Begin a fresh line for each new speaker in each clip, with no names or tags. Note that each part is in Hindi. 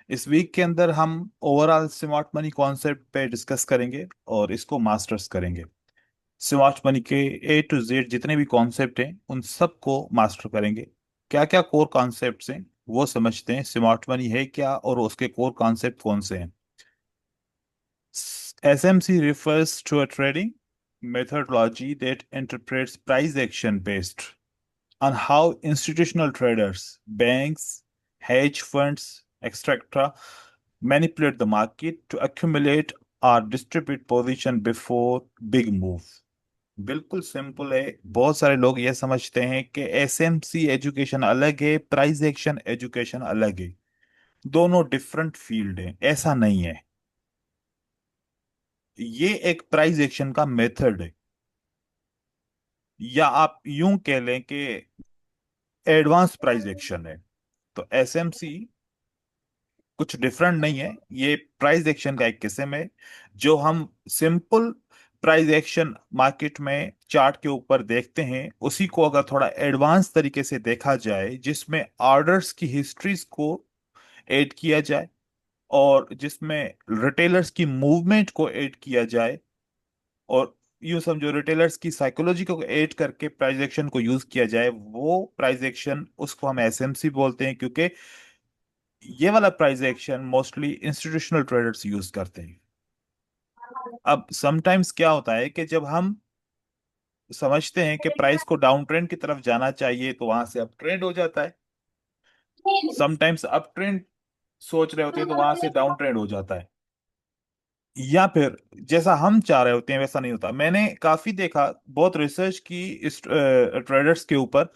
इस वीक के अंदर हम ओवरऑल स्मार्ट मनी कॉन्सेप्ट पे डिस्कस करेंगे और इसको मास्टर्स करेंगे। स्मार्ट मनी के A to Z जितने भी कॉन्सेप्ट हैं उन सबको मास्टर करेंगे। क्या क्या कोर कॉन्सेप्ट्स हैं वो समझते हैं, स्मार्ट मनी है क्या और उसके कोर कॉन्सेप्ट कौन से हैं। SMC refers to a trading methodology that interprets price action based on how institutional traders, banks, hedge funds, etc., manipulate the market to accumulate or distribute position before big move। बिल्कुल सिंपल है। बहुत सारे लोग ये समझते हैं कि SMC एजुकेशन अलग है, प्राइस एक्शन एजुकेशन अलग है। दोनों डिफरेंट फील्ड हैं, ऐसा नहीं है। ये एक प्राइस एक्शन का मेथड है, या आप यूं कह लें कि एडवांस प्राइस एक्शन है। तो SMC कुछ डिफरेंट नहीं है, ये प्राइस एक्शन का एक किस्म है। जो हम सिंपल प्राइस एक्शन मार्केट में चार्ट के ऊपर देखते हैं, उसी को अगर थोड़ा एडवांस तरीके से देखा जाए, जिसमें ऑर्डर्स की हिस्ट्रीज को ऐड किया जाए और जिसमें रिटेलर्स की मूवमेंट को ऐड किया जाए, और यूं समझो रिटेलर्स की साइकोलॉजी को ऐड करके प्राइस एक्शन को यूज किया जाए, वो प्राइस एक्शन उसको हम SMC बोलते हैं। क्योंकि ये वाला price action mostly institutional traders use करते हैं। अब समटाइम्स क्या होता है कि जब हम समझते हैं कि प्राइस को डाउन ट्रेंड की तरफ जाना चाहिए तो वहां से अप ट्रेंड हो जाता है। समटाइम्स अप ट्रेंड सोच रहे होते हैं तो वहां से डाउन ट्रेंड हो जाता है। या फिर जैसा हम चाह रहे होते हैं वैसा नहीं होता। मैंने काफी देखा, बहुत रिसर्च की इस ट्रेडर्स के ऊपर।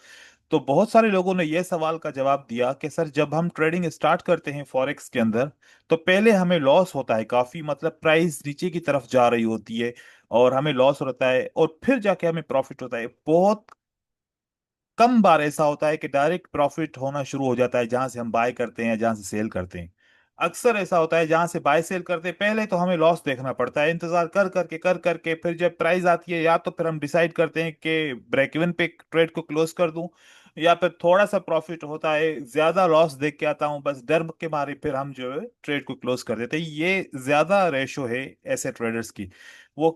तो बहुत सारे लोगों ने यह सवाल का जवाब दिया कि सर, जब हम ट्रेडिंग स्टार्ट करते हैं फॉरेक्स के अंदर, तो पहले हमें लॉस होता है काफी, मतलब प्राइस नीचे की तरफ जा रही होती है और हमें लॉस होता है, और फिर जाके हमें प्रॉफिट होता है। बहुत कम बार ऐसा होता है कि डायरेक्ट प्रॉफिट होना शुरू हो जाता है जहां से हम बाय करते हैं या जहां से सेल करते हैं। अक्सर ऐसा होता है जहां से बाय सेल करते हैं पहले तो हमें लॉस देखना पड़ता है, इंतजार कर करके फिर जब प्राइस आती है, या तो फिर हम डिसाइड करते हैं कि ब्रेक इवन पे ट्रेड को क्लोज कर दूं, या फिर थोड़ा सा प्रॉफिट होता है, ज्यादा लॉस देख के आता हूं, बस डर के मारे फिर हम जो है ट्रेड को क्लोज कर देते हैं। ये ज्यादा रेशो है ऐसे ट्रेडर्स की। वो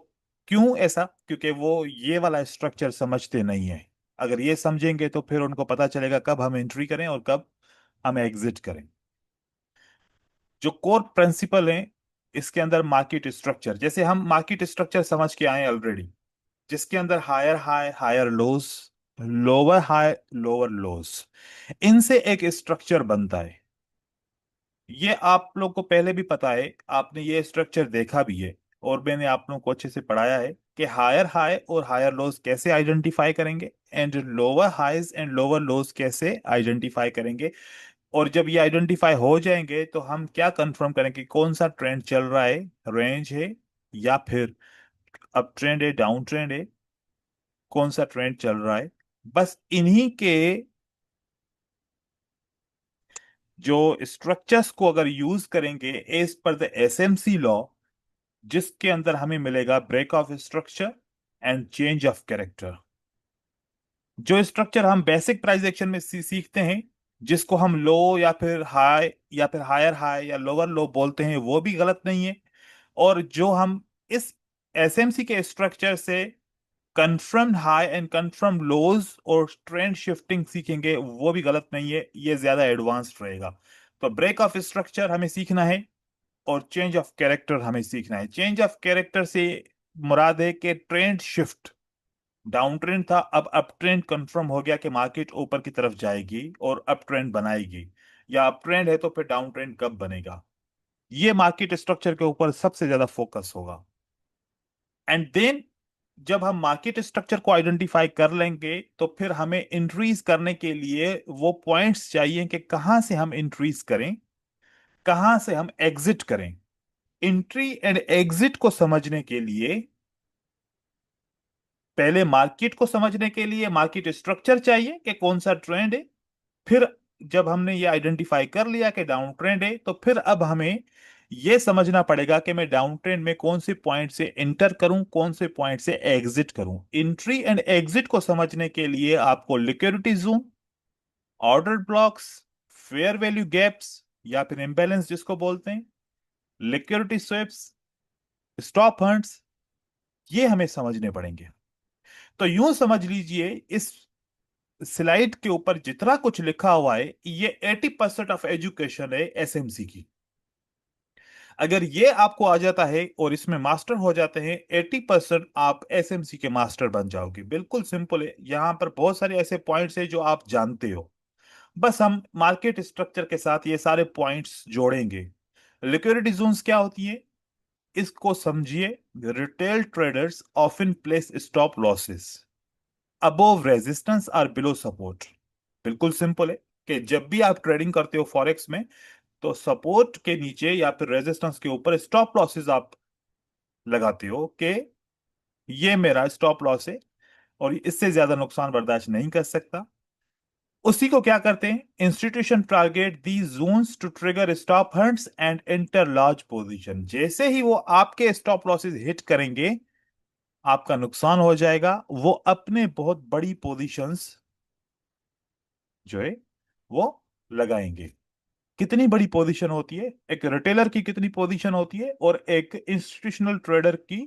क्यों ऐसा? क्योंकि वो ये वाला स्ट्रक्चर समझते नहीं है। अगर ये समझेंगे तो फिर उनको पता चलेगा कब हम एंट्री करें और कब हम एग्जिट करें। जो कोर प्रिंसिपल है इसके अंदर, मार्केट स्ट्रक्चर, जैसे हम मार्केट स्ट्रक्चर समझ के आए ऑलरेडी, जिसके अंदर higher high higher lows, lower high lower lows, इनसे एक स्ट्रक्चर बनता है। ये आप लोग को पहले भी पता है, आपने ये स्ट्रक्चर देखा भी है, और मैंने आप लोगों को अच्छे से पढ़ाया है कि हायर हाई और हायर लोस कैसे आइडेंटिफाई करेंगे, and lower highs and lower lows कैसे आइडेंटिफाई करेंगे। और जब ये आइडेंटिफाई हो जाएंगे तो हम क्या कंफर्म करेंगे कौन सा ट्रेंड चल रहा है, रेंज है या फिर अप ट्रेंड है, डाउन ट्रेंड है, कौन सा ट्रेंड चल रहा है। बस इन्हीं के जो स्ट्रक्चर्स को अगर यूज करेंगे as per the SMC law, जिसके अंदर हमें मिलेगा break of structure and change of character. जो स्ट्रक्चर हम बेसिक प्राइस एक्शन में सीखते हैं, जिसको हम लो या फिर हाई या फिर हायर हाई या लोअर लो बोलते हैं, वो भी गलत नहीं है। और जो हम इस SMC के स्ट्रक्चर से कंफर्म्ड हाई एंड कंफर्म लोज और ट्रेंड शिफ्टिंग सीखेंगे, वो भी गलत नहीं है, ये ज्यादा एडवांस्ड रहेगा। तो ब्रेक ऑफ स्ट्रक्चर हमें सीखना है और चेंज ऑफ कैरेक्टर हमें सीखना है। चेंज ऑफ कैरेक्टर से मुराद है कि ट्रेंड शिफ्ट, डाउन ट्रेंड था अब अप ट्रेंड कंफर्म हो गया कि मार्केट ऊपर की तरफ जाएगी और अप ट्रेंड बनाएगी, या अप ट्रेंड है तो फिर डाउन ट्रेंड कब बनेगा। ये मार्केट स्ट्रक्चर के ऊपर सबसे ज्यादा फोकस होगा। एंड देन जब हम मार्केट स्ट्रक्चर को आइडेंटिफाई कर लेंगे तो फिर हमें इंक्रीज करने के लिए वो पॉइंट्स चाहिए कि कहां से हम इंक्रीज करें, कहां से हम एग्जिट करें। एंट्री एंड एग्जिट को समझने के लिए पहले मार्केट को समझने के लिए मार्केट स्ट्रक्चर चाहिए कि कौन सा ट्रेंड है। फिर जब हमने ये आइडेंटिफाई कर लिया कि डाउन ट्रेंड है, तो फिर अब हमें ये समझना पड़ेगा कि मैं डाउन ट्रेंड में कौन से पॉइंट से एंटर करूं, कौन से पॉइंट से एग्जिट करूं। एंट्री एंड एग्जिट को समझने के लिए आपको liquidity zone, order blocks, fair value gaps, या फिर इम्बैलेंस जिसको बोलते हैं, लिक्विडिटी स्वेप्स, स्टॉप हंट्स, ये हमें समझने पड़ेंगे। तो यूं समझ लीजिए इस स्लाइड के ऊपर जितना कुछ लिखा हुआ है ये 80% ऑफ एजुकेशन है एसएमसी की। अगर ये आपको आ जाता है और इसमें मास्टर हो जाते हैं 80%, आप एसएमसी के मास्टर बन जाओगे। बिल्कुल सिंपल है। यहां पर बहुत सारे ऐसे पॉइंट्स हैं जो आप जानते हो, बस हम मार्केट स्ट्रक्चर के साथ ये सारे पॉइंट्स जोड़ेंगे। लिक्विडिटी जोन्स क्या होती है, इसको समझिए। Retail traders often place stop losses above resistance और बिलो सपोर्ट। बिल्कुल सिंपल है कि जब भी आप ट्रेडिंग करते हो फॉरेक्स में, तो सपोर्ट के नीचे या फिर रेजिस्टेंस के ऊपर स्टॉप लॉसेस आप लगाते हो कि ये मेरा स्टॉप लॉस है और इससे ज्यादा नुकसान बर्दाश्त नहीं कर सकता। उसी को क्या करते हैं, institution target the zones to trigger stop hunts and enter large position. जैसे ही वो आपके स्टॉप लॉसेस हिट करेंगे, आपका नुकसान हो जाएगा, वो अपने बहुत बड़ी पोजीशंस जो है वो लगाएंगे। कितनी बड़ी पोजीशन होती है, एक रिटेलर की कितनी पोजीशन होती है और एक इंस्टीट्यूशनल ट्रेडर की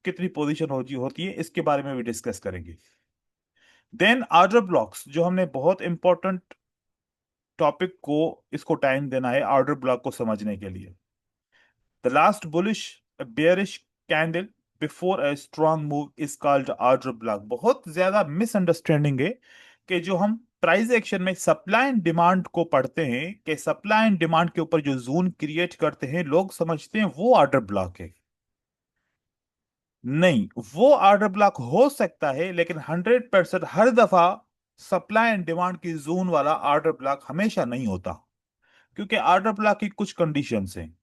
कितनी पोजीशन होती है, इसके बारे में भी डिस्कस करेंगे। देन ऑर्डर ब्लॉक्स, जो हमने बहुत इंपॉर्टेंट टॉपिक को, इसको टाइम देना है ऑर्डर ब्लॉक को समझने के लिए। The last bullish bearish candle before a strong move is called order block. बहुत ज्यादा मिसअंडरस्टैंडिंग है कि जो हम प्राइस एक्शन में सप्लाई एंड डिमांड को पढ़ते हैं, कि सप्लाई एंड डिमांड के ऊपर जो जोन क्रिएट करते हैं, लोग समझते हैं वो ऑर्डर ब्लॉक है। नहीं, वो ऑर्डर ब्लॉक हो सकता है, लेकिन 100% हर दफा सप्लाई एंड डिमांड की जोन वाला ऑर्डर ब्लॉक हमेशा नहीं होता, क्योंकि ऑर्डर ब्लॉक की कुछ कंडीशंस हैं।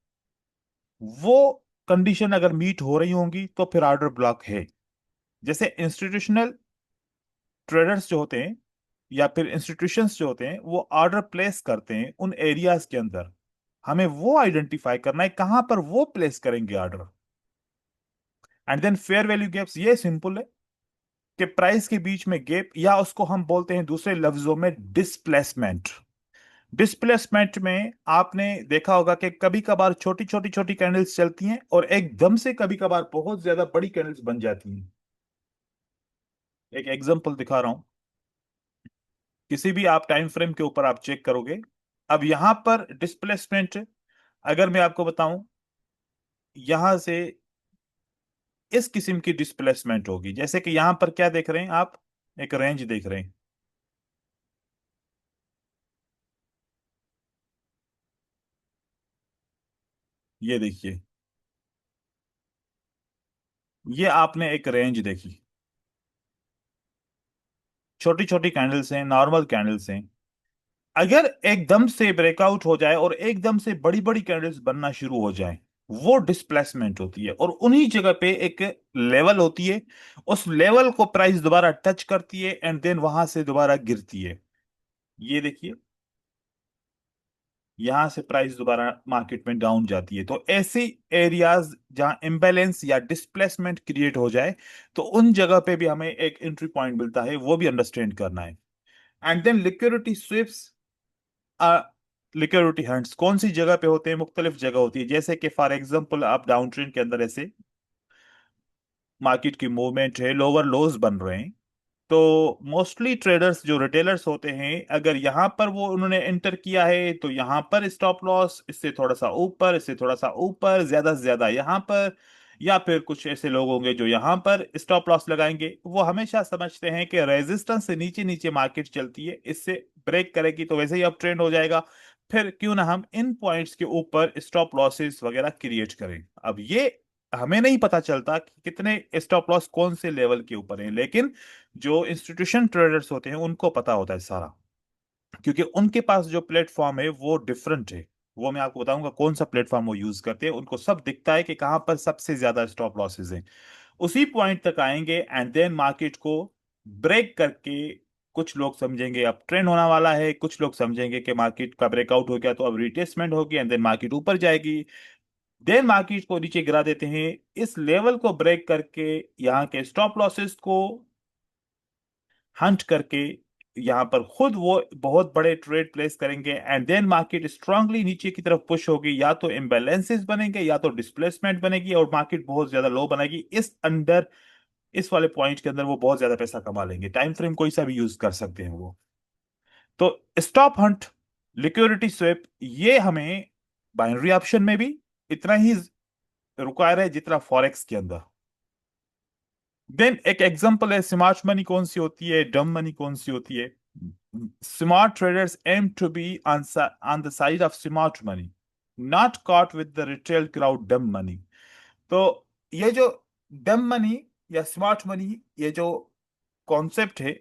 वो कंडीशन अगर मीट हो रही होंगी तो फिर ऑर्डर ब्लॉक है। जैसे इंस्टीट्यूशनल ट्रेडर्स जो होते हैं या फिर इंस्टीट्यूशंस जो होते हैं, वो ऑर्डर प्लेस करते हैं उन एरियाज के अंदर। हमें वो आइडेंटिफाई करना है कहां पर वो प्लेस करेंगे order. And then fair value gaps, ये सिंपल है कि प्राइस के बीच में गैप, या उसको हम बोलते हैं दूसरे लफ्जों में डिस्प्लेसमेंट। डिस्प्लेसमेंट में आपने देखा होगा कि कभी कभार छोटी छोटी छोटी कैंडल्स चलती हैं और एकदम से कभी कभार बहुत ज्यादा बड़ी कैंडल्स बन जाती हैं। एक एग्जांपल दिखा रहा हूं, किसी भी आप टाइम फ्रेम के ऊपर आप चेक करोगे। अब यहां पर डिस्प्लेसमेंट, अगर मैं आपको बताऊं, यहां से इस किस्म की डिस्प्लेसमेंट होगी। जैसे कि यहां पर क्या देख रहे हैं आप, एक रेंज देख रहे हैं। ये देखिए, ये आपने एक रेंज देखी, छोटी छोटी कैंडल्स हैं, नॉर्मल कैंडल्स हैं। अगर एकदम से ब्रेकआउट हो जाए और एकदम से बड़ी बड़ी कैंडल्स बनना शुरू हो जाए, वो डिस्प्लेसमेंट होती है। और उन्हीं जगह पे एक लेवल होती है, उस लेवल को प्राइस दोबारा टच करती है एंड देन वहां से दोबारा गिरती है। ये देखिए, यहां से प्राइस दोबारा मार्केट में डाउन जाती है। तो ऐसे एरियाज जहां इम्बैलेंस या डिस्प्लेसमेंट क्रिएट हो जाए, तो उन जगह पे भी हमें एक एंट्री पॉइंट मिलता है, वो भी अंडरस्टैंड करना है। And then liquidity sweeps, liquidity hunts कौन सी जगह पे होते हैं, मुख्तलिफ जगह होती है। जैसे कि फॉर एग्जांपल आप डाउन ट्रेंड के अंदर ऐसे मार्केट की मूवमेंट है, लोअर लोज बन रहे हैं, तो मोस्टली ट्रेडर्स जो रिटेलर्स होते हैं, अगर यहां पर वो उन्होंने एंटर किया है, तो यहां पर स्टॉप लॉस, इससे थोड़ा सा ऊपर, इससे थोड़ा सा ऊपर, ज्यादा से ज्यादा यहां पर। या फिर कुछ ऐसे लोग होंगे जो यहां पर स्टॉप लॉस लगाएंगे। वो हमेशा समझते हैं कि रेजिस्टेंस से नीचे नीचे मार्केट चलती है, इससे ब्रेक करेगी तो वैसे ही अप ट्रेंड हो जाएगा। फिर क्यों ना हम इन पॉइंट्स के ऊपर स्टॉप लॉसेस वगैरह क्रिएट करें। अब ये हमें नहीं पता चलता कि कितने स्टॉप लॉस कौन से लेवल के ऊपर हैं, लेकिन जो इंस्टीट्यूशन ट्रेडर्स होते हैं उनको पता होता है सारा, क्योंकि उनके पास जो प्लेटफॉर्म है वो डिफरेंट है। वो मैं आपको बताऊंगा कौन सा प्लेटफॉर्म वो यूज करते हैं। उनको सब दिखता है कि कहां पर सबसे ज्यादा स्टॉप लॉसेस हैं। उसी पॉइंट तक आएंगे एंड देन मार्केट को ब्रेक करके, कुछ लोग समझेंगे अब ट्रेंड होने वाला है, कुछ लोग समझेंगे कि मार्केट का ब्रेकआउट हो गया तो अब रिटेस्टमेंट होगी एंड देन मार्केट ऊपर जाएगी। देन मार्केट को नीचे गिरा देते हैं। इस लेवल को ब्रेक करके यहाँ के स्टॉप लॉसेस को हंट करके यहाँ पर खुद वो बहुत बड़े ट्रेड प्लेस करेंगे एंड देन मार्केट स्ट्रांगली नीचे की तरफ पुश होगी, या तो इम्बैलेंसेस बनेंगे या तो डिस्प्लेसमेंट बनेगी और मार्केट बहुत ज्यादा लो बनेगी। इस वाले पॉइंट के अंदर वो बहुत ज्यादा पैसा कमा लेंगे। टाइम फ्रेम कोई सा भी यूज कर सकते हैं वो। तो स्टॉप हंट, लिक्विडिटी स्वेप, ये हमें बाइनरी ऑप्शन में भी इतना ही रिक्वायर है जितना फॉरेक्स के अंदर। देन एक एग्जांपल है स्मार्ट मनी कौन सी होती है, डम मनी कौन सी होती है। Smart traders aim to be on the side of smart money, not caught with the retail crowd dumb money. तो ये जो डम मनी या स्मार्ट मनी, ये जो कॉन्सेप्ट है,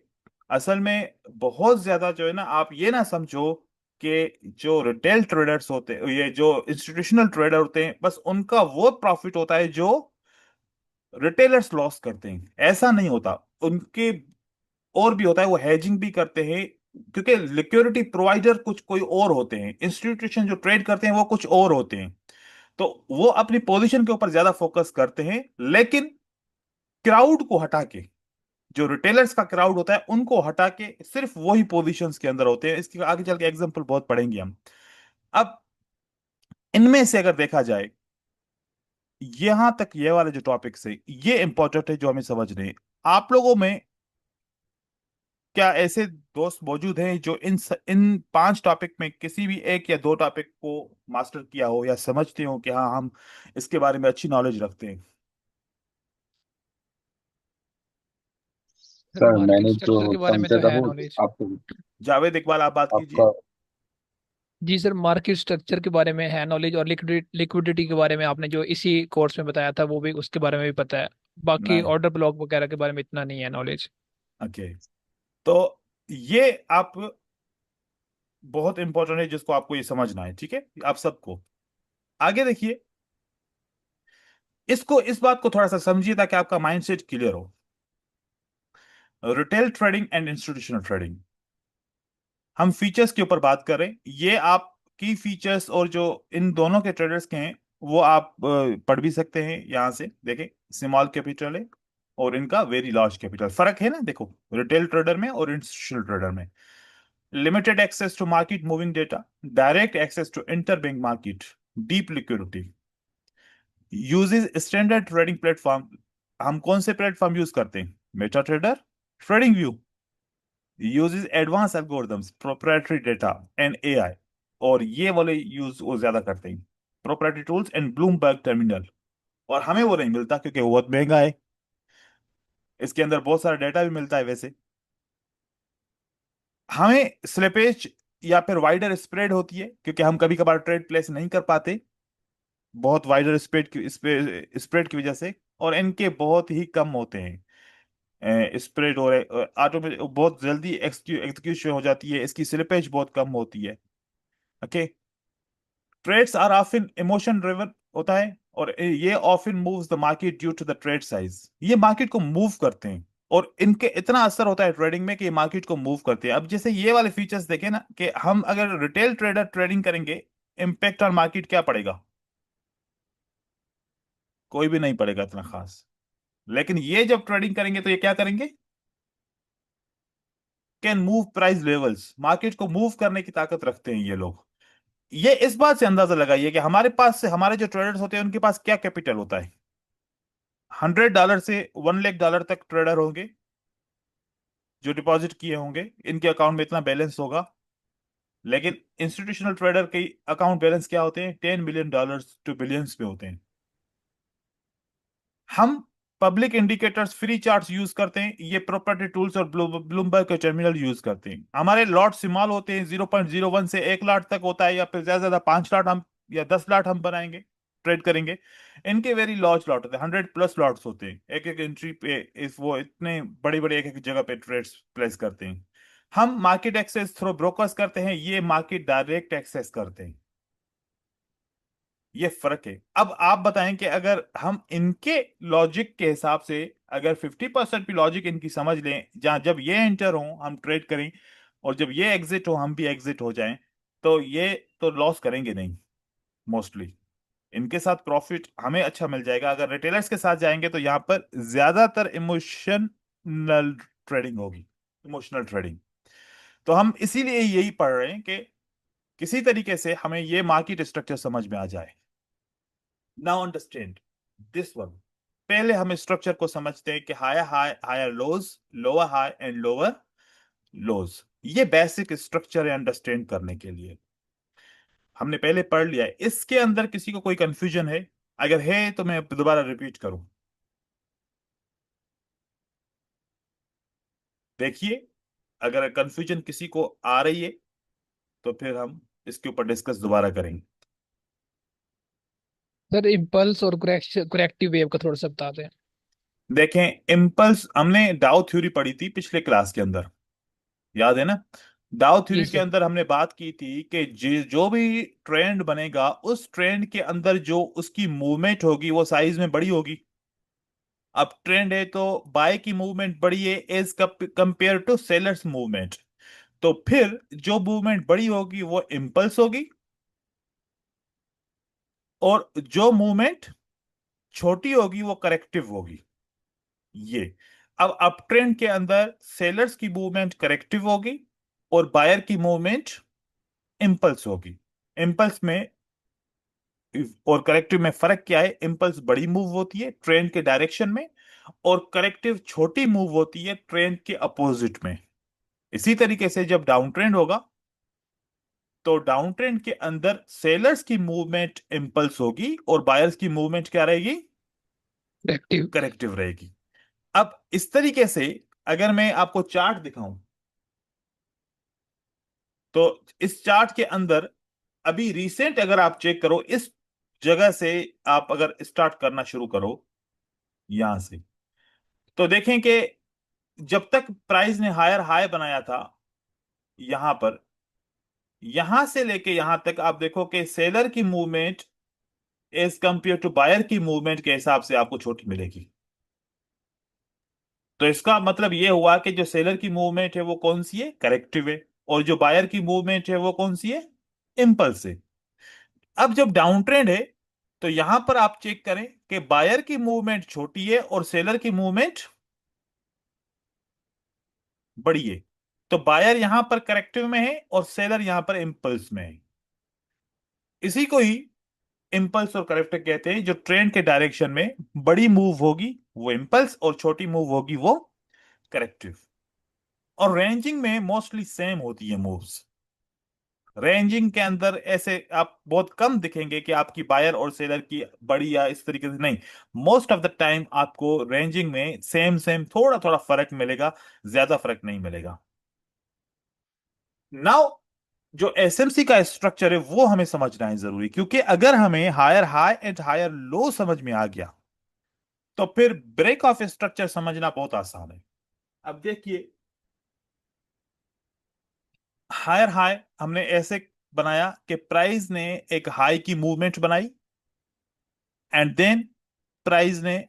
असल में बहुत ज्यादा जो है ना, आप ये ना समझो कि जो रिटेल ट्रेडर्स होते हैं, ये जो इंस्टीट्यूशनल ट्रेडर होते हैं, बस उनका वो प्रॉफिट होता है जो रिटेलर्स लॉस करते हैं, ऐसा नहीं होता। उनके और भी होता है, वो हेजिंग भी करते हैं, क्योंकि लिक्विडिटी प्रोवाइडर कुछ कोई और होते हैं, इंस्टीट्यूशन जो ट्रेड करते हैं वो कुछ और होते हैं। तो वो अपनी पोजीशन के ऊपर ज्यादा फोकस करते हैं, लेकिन क्राउड को हटा के, जो रिटेलर्स का क्राउड होता है उनको हटा के सिर्फ वही पोजीशंस के अंदर होते हैं। इसके आगे चल के एग्जांपल बहुत पढ़ेंगे हम। अब इनमें से अगर देखा जाए, यहां तक ये वाले जो टॉपिक्स है ये इंपॉर्टेंट है जो हमें समझने हैं। आप लोगों में क्या ऐसे दोस्त मौजूद हैं जो इन 5 टॉपिक में किसी भी एक या 2 टॉपिक को मास्टर किया हो या समझते हो कि हाँ हम इसके बारे में अच्छी नॉलेज रखते हैं?
सर
सर
मार्केट
मैंने तो
स्ट्रक्चर के बारे
कम
में
से
तो है
कम
नॉलेज।
आपको
जावेद इकबाल, आप बात कीजिए।
आपका
जी सर, मार्केट स्ट्रक्चर के बारे में है नॉलेज, और लिक्विडिटी के बारे में आपने जो इसी कोर्स में बताया था वो भी, उसके बारे में भी पता है। बाकी
नहीं।
ऑर्डर ब्लॉक वगैरह के बारे में इतना नहीं है नॉलेज।
ओके। तो ये आप बहुत इंपॉर्टेंट है जिसको आपको ये समझना है, ठीक है, आप सबको। आगे देखिए, इस बात को थोड़ा सा समझिए ताकि आपका माइंडसेट क्लियर हो। Retail trading and institutional trading, हम फीचर्स के ऊपर बात करें। ये आप की फीचर्स और जो इन दोनों के ट्रेडर्स के हैं वो आप पढ़ भी सकते हैं। यहां से देखें, स्मॉल कैपिटल है और इनका वेरी लार्ज कैपिटल, फर्क है ना, देखो, रिटेल ट्रेडर में और इंस्टीट्यूशनल ट्रेडर में। Limited access to market moving data, direct access to interbank market, deep liquidity, uses standard trading platform. हम कौन से प्लेटफॉर्म यूज करते हैं? Meta trader, trading view, uses advance algorithms, proprietary data and AI. और ये वाले यूज वो ज्यादा करते हैं, proprietary tools and Bloomberg terminal. और हमें वो नहीं मिलता क्योंकि वो बहुत महंगा है। इसके अंदर बहुत सारा डेटा भी मिलता है वैसे। हमें स्लिपेज या फिर वाइडर स्प्रेड होती है क्योंकि हम कभी कभार ट्रेड प्लेस नहीं कर पाते बहुत वाइडर स्प्रेड की वजह से। और इनके बहुत ही कम होते हैं स्प्रेड, और ऑटोमेटिक बहुत जल्दी एग्जीक्यूशन हो जाती है, इसकी स्लिपेज बहुत कम होती है। Okay. Trades are often emotion driven होता है, और ये often moves the market due to the trade size. ये मार्केट को मूव करते हैं और इनके इतना असर होता है ट्रेडिंग में कि ये मार्केट को मूव करते हैं। अब जैसे ये वाले फीचर्स देखें ना, कि हम अगर रिटेल ट्रेडर ट्रेडिंग करेंगे, इम्पैक्ट ऑन मार्केट क्या पड़ेगा? कोई भी नहीं पड़ेगा इतना खास। लेकिन ये जब ट्रेडिंग करेंगे तो ये क्या करेंगे? Can move price levels, market को मूव करने की ताकत रखते हैं ये लोग। ये इस बात से अंदाजा लगाइए कि हमारे पास से हमारे जो ट्रेडर्स होते हैं उनके पास क्या कैपिटल होता है। $100 से $1 लाख तक ट्रेडर होंगे जो डिपॉजिट किए होंगे, इनके अकाउंट में इतना बैलेंस होगा। लेकिन इंस्टीट्यूशनल ट्रेडर के अकाउंट बैलेंस क्या होते हैं? $10 मिलियन टू बिलियंस में होते हैं। हम public indicators free charts use करते हैं, ये प्रॉपर्टी टूल्स और ब्लूमबर्ग के टर्मिनल यूज करते हैं। हमारे लॉट स्मॉल होते हैं, 0.01 से 1 लाख तक होता है, या फिर ज्यादा ज्यादा 5 लाख हम या 10 लाख हम बनाएंगे, ट्रेड करेंगे। इनके वेरी लार्ज लॉट होते हैं, 100+ लॉट्स होते हैं एक एक एंट्री पे। इस वो इतने बड़ी बड़ी एक एक जगह पे ट्रेड्स प्लेस करते हैं। हम मार्केट एक्सेस थ्रू ब्रोकर्स करते हैं, ये मार्केट डायरेक्ट एक्सेस करते हैं। ये फर्क है। अब आप बताएं कि अगर हम इनके लॉजिक के हिसाब से अगर 50% भी लॉजिक इनकी समझ लें, जहां जब ये एंटर हो हम ट्रेड करें और जब ये एग्जिट हो हम भी एग्जिट हो जाएं, तो ये तो लॉस करेंगे नहीं मोस्टली। इनके साथ प्रॉफिट हमें अच्छा मिल जाएगा। अगर रिटेलर्स के साथ जाएंगे तो यहाँ पर ज्यादातर इमोशनल ट्रेडिंग होगी, इमोशनल ट्रेडिंग। तो हम इसीलिए यही पढ़ रहे हैं कि किसी तरीके से हमें ये मार्केट स्ट्रक्चर समझ में आ जाए। Now understand this one. पहले हम स्ट्रक्चर को समझते हैं कि higher high, higher lows, lower high and lower lows. ये बेसिक स्ट्रक्चर है अंडरस्टैंड करने के लिए, हमने पहले पढ़ लिया है। इसके अंदर किसी को कोई कंफ्यूजन है? अगर है तो मैं दोबारा रिपीट करूं। देखिए, अगर कंफ्यूजन किसी को आ रही है तो फिर हम इसके ऊपर डिस्कस दोबारा करेंगे।
सर इम्पल्स और करेक्टिव वेव का थोड़ा सा बता दें।
देखें, इम्पल्स हमने डाउ थ्योरी पढ़ी थी पिछले क्लास के अंदर, याद है ना? डाउ
जी
थ्योरी के
सर।
अंदर हमने बात की थी कि जो भी ट्रेंड बनेगा उस ट्रेंड के अंदर जो उसकी मूवमेंट होगी वो साइज में बड़ी होगी। अब ट्रेंड है तो बाय की मूवमेंट बड़ी है as compare to sellers movement, तो फिर जो मूवमेंट बड़ी होगी वो इम्पल्स होगी, और जो मूवमेंट छोटी होगी वो करेक्टिव होगी। ये, अब अप ट्रेंड के अंदर सेलर्स की मूवमेंट करेक्टिव होगी और बायर की मूवमेंट इम्पल्स होगी। इम्पल्स में और करेक्टिव में फर्क क्या है? इम्पल्स बड़ी मूव होती है ट्रेंड के डायरेक्शन में, और करेक्टिव छोटी मूव होती है ट्रेंड के अपोजिट में। इसी तरीके से जब डाउन ट्रेंड होगा तो डाउन ट्रेंड के अंदर सेलर्स की मूवमेंट इम्पल्स होगी और बायर्स की मूवमेंट क्या रहेगी?
करेक्टिव।
करेक्टिव रहेगी। अब इस तरीके से अगर मैं आपको चार्ट दिखाऊं तो इस चार्ट के अंदर अभी रिसेंट अगर आप चेक करो, इस जगह से आप अगर स्टार्ट करना शुरू करो यहां से, तो देखें कि जब तक प्राइस ने हायर हाई बनाया था यहां पर, यहां से लेके यहां तक आप देखो कि सेलर की movement as compare to buyer की मूवमेंट के हिसाब से आपको छोटी मिलेगी। तो इसका मतलब यह हुआ कि जो सेलर की मूवमेंट है वो कौन सी है? करेक्टिव है। और जो बायर की मूवमेंट है वो कौन सी है? इम्पल्स है। अब जब डाउन ट्रेंड है तो यहां पर आप चेक करें कि बायर की मूवमेंट छोटी है और सेलर की मूवमेंट बड़ी है। तो बायर यहां पर करेक्टिव में है और सेलर यहां पर इम्पल्स में है। इसी को ही इम्पल्स और करेक्टिव कहते हैं। जो ट्रेंड के डायरेक्शन में बड़ी मूव होगी वो इम्पल्स और छोटी मूव होगी वो करेक्टिव। और रेंजिंग में मोस्टली सेम होती है मूव्स। रेंजिंग के अंदर ऐसे आप बहुत कम दिखेंगे कि आपकी बायर और सेलर की बड़ी या इस तरीके से, नहीं। मोस्ट ऑफ द टाइम आपको रेंजिंग में सेम सेम थोड़ा थोड़ा फर्क मिलेगा, ज्यादा फर्क नहीं मिलेगा। नाउ जो एसएमसी का स्ट्रक्चर है वो हमें समझना है जरूरी, क्योंकि अगर हमें higher high and higher low समझ में आ गया तो फिर ब्रेक ऑफ स्ट्रक्चर समझना बहुत आसान है। अब देखिए, हायर हाई हमने ऐसे बनाया कि प्राइस ने एक हाई की मूवमेंट बनाई, एंड देन प्राइस ने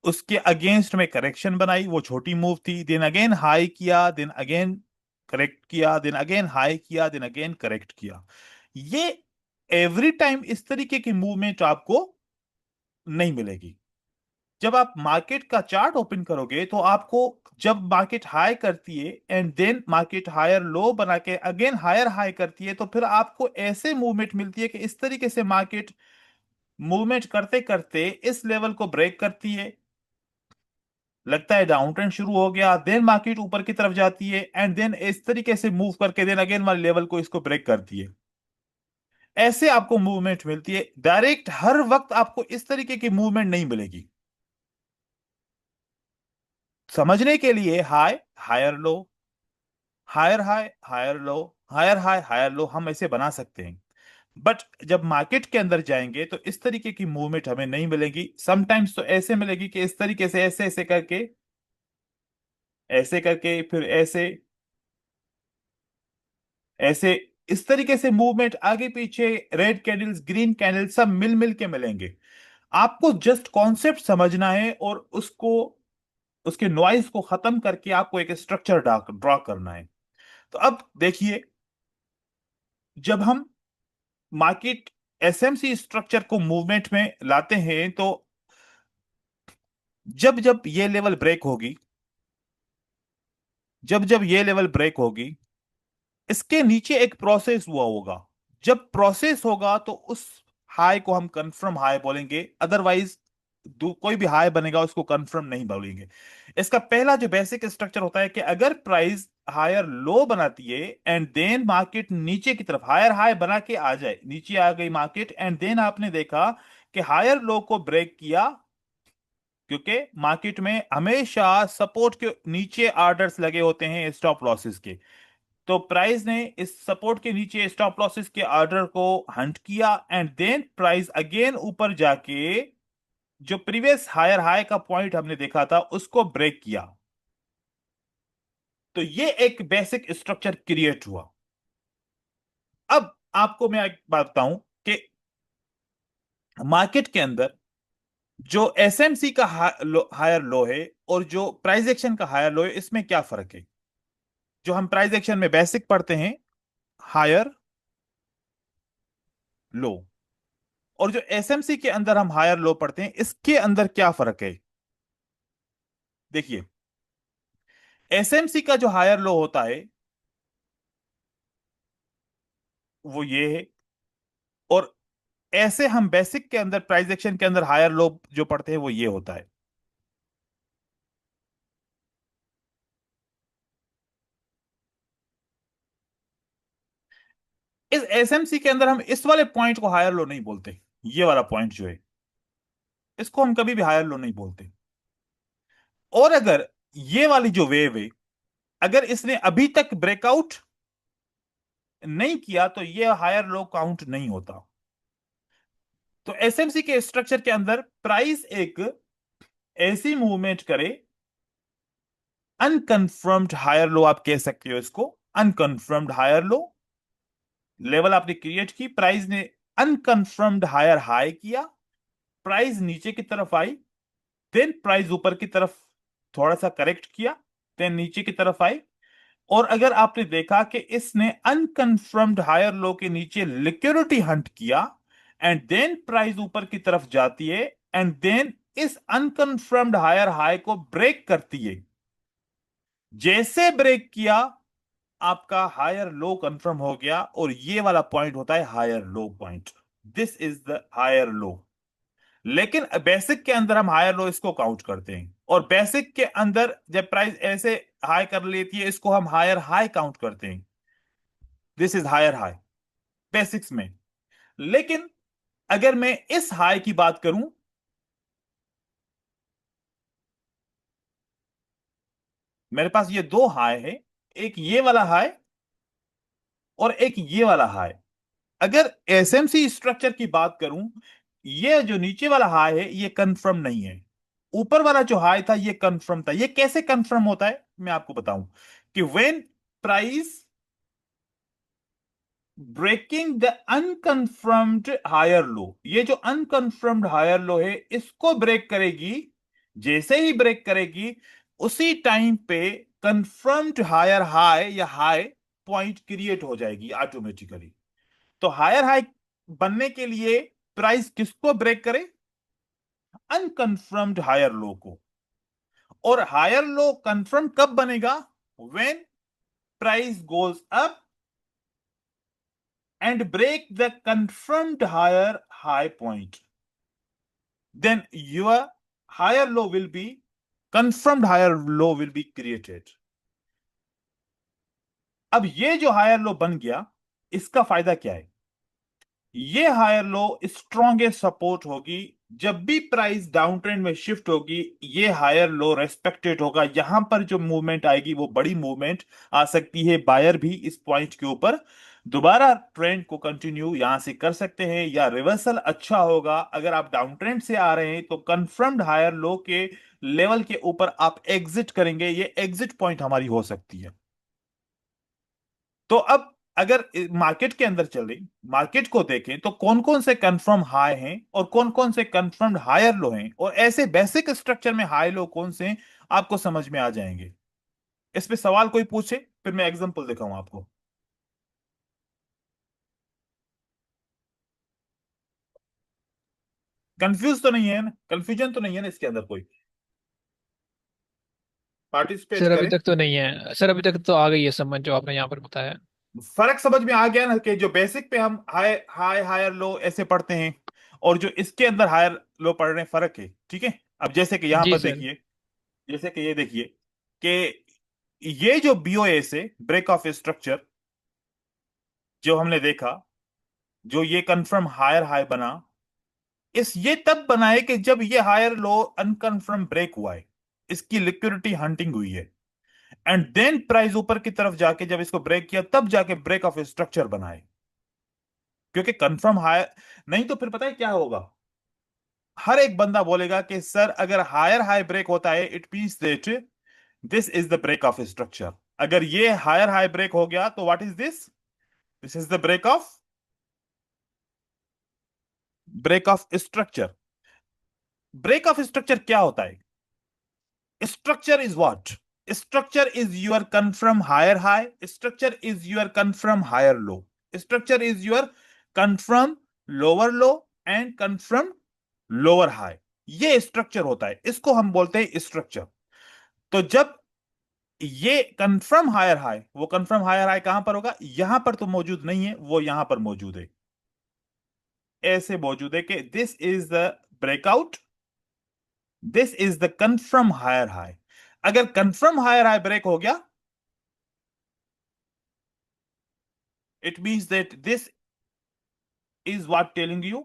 उसके अगेंस्ट में करेक्शन बनाई, वो छोटी मूव थी। देन अगेन हाई किया, देन अगेन करेक्ट किया, देन अगेन हाई किया, देन अगेन करेक्ट किया। ये एवरी टाइम इस तरीके की मूवमेंट आपको नहीं मिलेगी। जब आप मार्केट का चार्ट ओपन करोगे तो आपको, जब मार्केट हाई करती है and then market higher low बना के अगेन हायर हाई करती है, तो फिर आपको ऐसे मूवमेंट मिलती है कि इस तरीके से मार्केट मूवमेंट करते करते इस लेवल को ब्रेक करती है, लगता है डाउन ट्रेंड शुरू हो गया, देन मार्केट ऊपर की तरफ जाती है एंड देन इस तरीके से मूव करके देन अगेन वाले लेवल को इसको ब्रेक करती है। ऐसे आपको मूवमेंट मिलती है। डायरेक्ट हर वक्त आपको इस तरीके की मूवमेंट नहीं मिलेगी। समझने के लिए high, higher low, higher high, higher low, higher high, higher low हम ऐसे बना सकते हैं। बट जब मार्केट के अंदर जाएंगे तो इस तरीके की मूवमेंट हमें नहीं मिलेगी। समटाइम्स तो ऐसे मिलेगी कि इस तरीके से ऐसे ऐसे करके, ऐसे करके, फिर ऐसे, ऐसे, इस तरीके से मूवमेंट आगे पीछे, रेड कैंडल्स, ग्रीन कैंडल्स सब मिल मिल के मिलेंगे। आपको जस्ट कॉन्सेप्ट समझना है और उसको, उसके नॉइज को खत्म करके आपको एक स्ट्रक्चर ड्रॉ करना है। तो अब देखिए, जब हम मार्केट एसएमसी स्ट्रक्चर को मूवमेंट में लाते हैं तो जब जब ये लेवल ब्रेक होगी, जब जब ये लेवल ब्रेक होगी इसके नीचे एक प्रोसेस हुआ होगा। जब प्रोसेस होगा तो उस हाई को हम कंफर्म हाई बोलेंगे, अदरवाइज कोई भी हाई बनेगा उसको कंफर्म नहीं बोलेंगे। इसका पहला जो बेसिक स्ट्रक्चर होता है कि अगर प्राइस हायर लो बनाती है एंड देन मार्केट नीचे की तरफ हायर हाई बना के आ जाए, नीचे आ गई मार्केट एंड देन आपने देखा कि हायर लो को ब्रेक किया, क्योंकि मार्केट में हमेशा सपोर्ट के नीचे ऑर्डर्स लगे होते हैं स्टॉप लॉसेस के। तो प्राइस ने इस सपोर्ट के नीचे स्टॉप लॉसेस के ऑर्डर को हंट किया एंड देन प्राइस अगेन ऊपर जाके जो प्रीवियस हायर हाई का पॉइंट हमने देखा था उसको ब्रेक किया। तो ये एक बेसिक स्ट्रक्चर क्रिएट हुआ। अब आपको मैं एक बात बताऊं कि मार्केट के अंदर जो एसएमसी का हायर लो है और जो प्राइस एक्शन का हायर लो है, इसमें क्या फर्क है। जो हम प्राइस एक्शन में बेसिक पढ़ते हैं, हायर लो, और जो एसएमसी के अंदर हम हायर लो पढ़ते हैं, इसके अंदर क्या फर्क है। देखिए, एसएमसी का जो हायर लो होता है वो ये है, और ऐसे हम बेसिक के अंदर प्राइस एक्शन के अंदर हायर लो जो पढ़ते हैं वो ये होता है। इस एसएमसी के अंदर हम इस वाले पॉइंट को हायर लो नहीं बोलते। ये वाला पॉइंट जो है, इसको हम कभी भी हायर लो नहीं बोलते। और अगर ये वाली जो वेव है, अगर इसने अभी तक ब्रेकआउट नहीं किया तो ये हायर लो काउंट नहीं होता। तो एसएमसी के स्ट्रक्चर के अंदर प्राइस एक ऐसी मूवमेंट करे, अनकंफर्म्ड हायर लो आप कह सकते हो इसको, अनकंफर्म्ड हायर लो लेवल आपने क्रिएट की, प्राइस ने अनकंफर्म्ड हायर हाई किया, प्राइस नीचे की तरफ आई, देन प्राइस ऊपर की तरफ थोड़ा सा करेक्ट किया, देन नीचे की तरफ आई। और अगर आपने देखा कि इसने अनकंफर्म्ड हायर लो के नीचे लिक्विडिटी हंट किया एंड देन प्राइस ऊपर की तरफ जाती है एंड देन इस अनकंफर्म्ड हायर हाई को ब्रेक करती है, जैसे ब्रेक किया आपका हायर लो कंफर्म हो गया, और ये वाला पॉइंट होता है higher low point. This is the higher low. लेकिन बेसिक के अंदर हम हायर लो इसको काउंट करते हैं, और बेसिक के अंदर जब प्राइस ऐसे हाई कर लेती है इसको हम हायर हाई काउंट करते हैं। This is higher high basics में। लेकिन अगर मैं इस हाई की बात करूं, मेरे पास ये दो हाई है, एक ये वाला हाई और एक ये वाला हाई। अगर एसएमसी स्ट्रक्चर की बात करूं, ये जो नीचे वाला हाई है ये कंफर्म नहीं है, ऊपर वाला जो हाई था ये कंफर्म था। ये कैसे कंफर्म होता है मैं आपको बताऊं कि when price breaking the unconfirmed higher low, ये जो अनकंफर्म्ड हायर लो है इसको ब्रेक करेगी, जैसे ही ब्रेक करेगी उसी टाइम पे कंफर्म्ड हायर हाई या हाई पॉइंट क्रिएट हो जाएगी ऑटोमेटिकली। तो हायर हाई बनने के लिए प्राइस किसको ब्रेक करे, अनकंफर्म्ड हायर लो को। और हायर लो कंफर्म कब बनेगा, when price goes up and break the confirmed higher high point, then your higher low will be confirmed higher low will be created। अब ये जो हायर लो बन गया, इसका फायदा क्या है। ये हायर लो स्ट्रॉन्गेस्ट सपोर्ट होगी, जब भी प्राइस डाउन ट्रेंड में शिफ्ट होगी ये हायर लो रेस्पेक्टेड होगा। यहां पर जो मूवमेंट आएगी वो बड़ी मूवमेंट आ सकती है, बायर भी इस पॉइंट के ऊपर दोबारा ट्रेंड को कंटिन्यू यहां से कर सकते हैं, या रिवर्सल अच्छा होगा। अगर आप डाउन ट्रेंड से आ रहे हैं तो कंफर्म्ड हायर लो के लेवल के ऊपर आप एग्जिट करेंगे, ये एग्जिट पॉइंट हमारी हो सकती है। तो अब अगर मार्केट के अंदर चले, मार्केट को देखें तो कौन कौन से कंफर्म हाई हैं और कौन कौन से कंफर्म्ड हायर लो हैं, और ऐसे बेसिक स्ट्रक्चर में हाई लो कौन से हैं, आपको समझ में आ जाएंगे। इस पे सवाल कोई पूछे फिर मैं एग्जांपल दिखाऊं आपको। कंफ्यूज तो नहीं है ना, कंफ्यूजन तो नहीं है ना इसके अंदर कोई, पार्टिसिपेट
सर अभी
करे।
तक तो नहीं है सर, अभी तक तो आ गई है समझ जो आपने यहाँ पर बताया।
फर्क समझ में आ गया ना, कि जो बेसिक पे हम हाई हाई हायर लो ऐसे पढ़ते हैं, और जो इसके अंदर हायर लो पढ़ रहे हैं, फर्क है। ठीक है। अब जैसे कि यहां
जी
पर
सर।
देखिए, जैसे कि ये देखिए कि ये जो बीओएस है, ब्रेक ऑफ स्ट्रक्चर, जो हमने देखा, जो ये कंफर्म हायर हाई बना, इस ये तब बना है कि जब ये हायर लो अनकंफर्म ब्रेक हुआ है, इसकी लिक्विडिटी हंटिंग हुई है, एंड देन प्राइस ऊपर की तरफ जाके जब इसको ब्रेक किया, तब जाके ब्रेक ऑफ स्ट्रक्चर बना है। क्योंकि कंफर्म हायर नहीं तो फिर पता है क्या होगा, हर एक बंदा बोलेगा कि सर अगर हायर हाई ब्रेक होता है, it means that this is the break of structure. अगर ये हायर हाई ब्रेक हो गया तो what is this? This is the break of structure. Break of structure क्या होता है? Structure is what? Structure is your confirm higher high. Structure is your confirm higher low. Structure is your confirm lower low and confirm lower high. ये स्ट्रक्चर होता है, इसको हम बोलते हैं स्ट्रक्चर। तो जब ये कंफर्म हायर हाई, वो कंफर्म हायर हाई कहां पर होगा? यहां पर तो मौजूद नहीं है, वो यहां पर मौजूद है, ऐसे मौजूद है कि this is the breakout, this is the confirm higher high. अगर कंफर्म हायर हाई ब्रेक हो गया, it means that this is what telling you,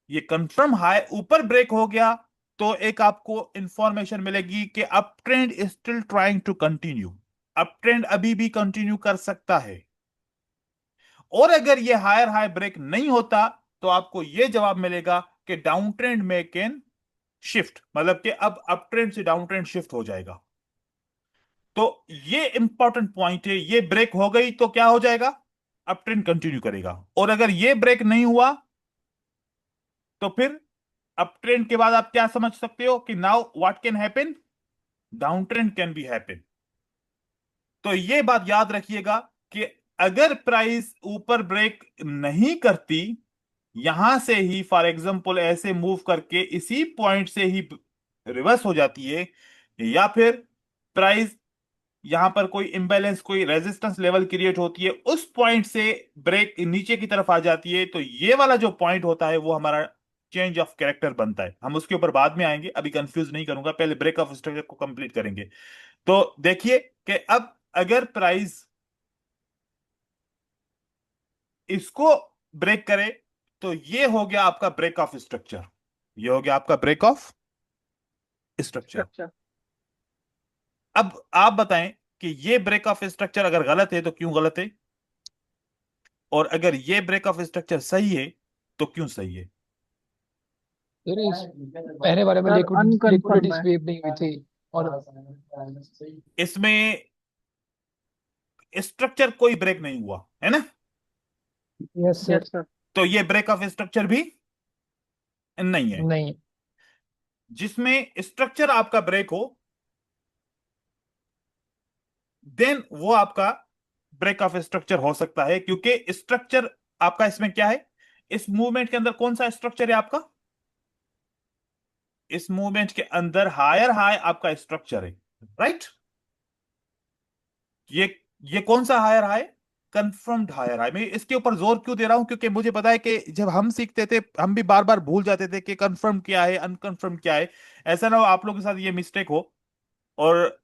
ये कंफर्म हाई ऊपर ब्रेक हो गया, तो एक आपको इंफॉर्मेशन मिलेगी कि up trend is still trying to continue, up trend अभी भी कंटिन्यू कर सकता है। और अगर ये हायर हाई ब्रेक नहीं होता, तो आपको ये जवाब मिलेगा कि डाउन ट्रेंड में कैन शिफ्ट, मतलब कि अब अप ट्रेंड से डाउन ट्रेंड शिफ्ट हो जाएगा। तो ये इंपॉर्टेंट पॉइंट है, ये ब्रेक हो गई तो क्या हो जाएगा? अप ट्रेंड कंटिन्यू करेगा। और अगर ये ब्रेक नहीं हुआ, तो फिर अप ट्रेंड के बाद आप क्या समझ सकते हो कि now what can happen? Down trend can be happen. तो ये बात याद रखिएगा कि अगर प्राइस ऊपर ब्रेक नहीं करती, यहां से ही फॉर एग्जांपल ऐसे मूव करके इसी पॉइंट से ही रिवर्स हो जाती है, या फिर प्राइस यहां पर कोई इंबैलेंस, कोई रेजिस्टेंस लेवल क्रिएट होती है, उस पॉइंट से ब्रेक नीचे की तरफ आ जाती है, तो ये वाला जो पॉइंट होता है वो हमारा चेंज ऑफ कैरेक्टर बनता है। हम उसके ऊपर बाद में आएंगे, अभी कंफ्यूज नहीं करूंगा, पहले ब्रेक ऑफ स्ट्रक्चर को कंप्लीट करेंगे। तो देखिए कि अब अगर प्राइस इसको ब्रेक करे, तो ये हो गया आपका ब्रेक ऑफ स्ट्रक्चर, ये हो गया आपका ब्रेक ऑफ स्ट्रक्चर।
स्ट्रक्चर।
अब आप बताएं कि ये ब्रेक ऑफ स्ट्रक्चर अगर गलत है तो क्यों गलत है, और अगर ये ब्रेक ऑफ स्ट्रक्चर सही है तो क्यों सही है?
फिर इस पहले बारे में
सर
लिक्विडिटी
अनकंफर्म है।
स्वीप नहीं हुई थी। और
इसमें स्ट्रक्चर कोई ब्रेक नहीं हुआ है ना,
यस सर।
Yes sir.
तो ये ब्रेक ऑफ स्ट्रक्चर भी नहीं है।
नहीं।
जिसमें स्ट्रक्चर आपका ब्रेक हो, देन वो आपका ब्रेक ऑफ स्ट्रक्चर हो सकता है, क्योंकि स्ट्रक्चर आपका इसमें क्या है, इस मूवमेंट के अंदर कौन सा स्ट्रक्चर है आपका? इस मूवमेंट के अंदर हायर हाई आपका स्ट्रक्चर है, राइट? ये ये कौन सा higher high? Confirmed higher high. मैं इसके ऊपर जोर क्यों दे रहा हूं, क्योंकि मुझे पता है कि जब हम सीखते थे, हम भी बार बार भूल जाते थे कि कंफर्म क्या है, अनकंफर्म क्या है। ऐसा ना हो आप लोगों के साथ ये मिस्टेक हो, और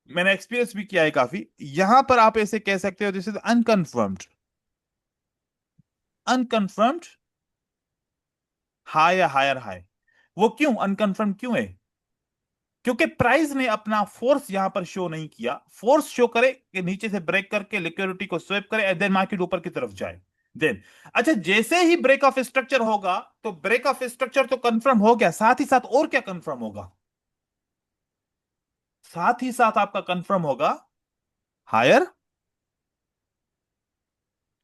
मैंने एक्सपीरियंस भी किया है काफी। यहां पर आप ऐसे कह सकते हो, दिस इज अनकंफर्म्ड, अनकंफर्म्ड हाई या हायर हाई। वो क्यों अनकंफर्म क्यों है? क्योंकि प्राइस ने अपना फोर्स यहां पर शो नहीं किया। फोर्स शो करे कि नीचे से ब्रेक करके लिक्विडिटी को स्वेप करे, एंड देन मार्केट ऊपर की तरफ जाए। देन अच्छा, जैसे ही ब्रेक ऑफ स्ट्रक्चर होगा, तो ब्रेक ऑफ स्ट्रक्चर तो कंफर्म हो गया, साथ ही साथ और क्या कंफर्म होगा? साथ ही साथ आपका कंफर्म होगा हायर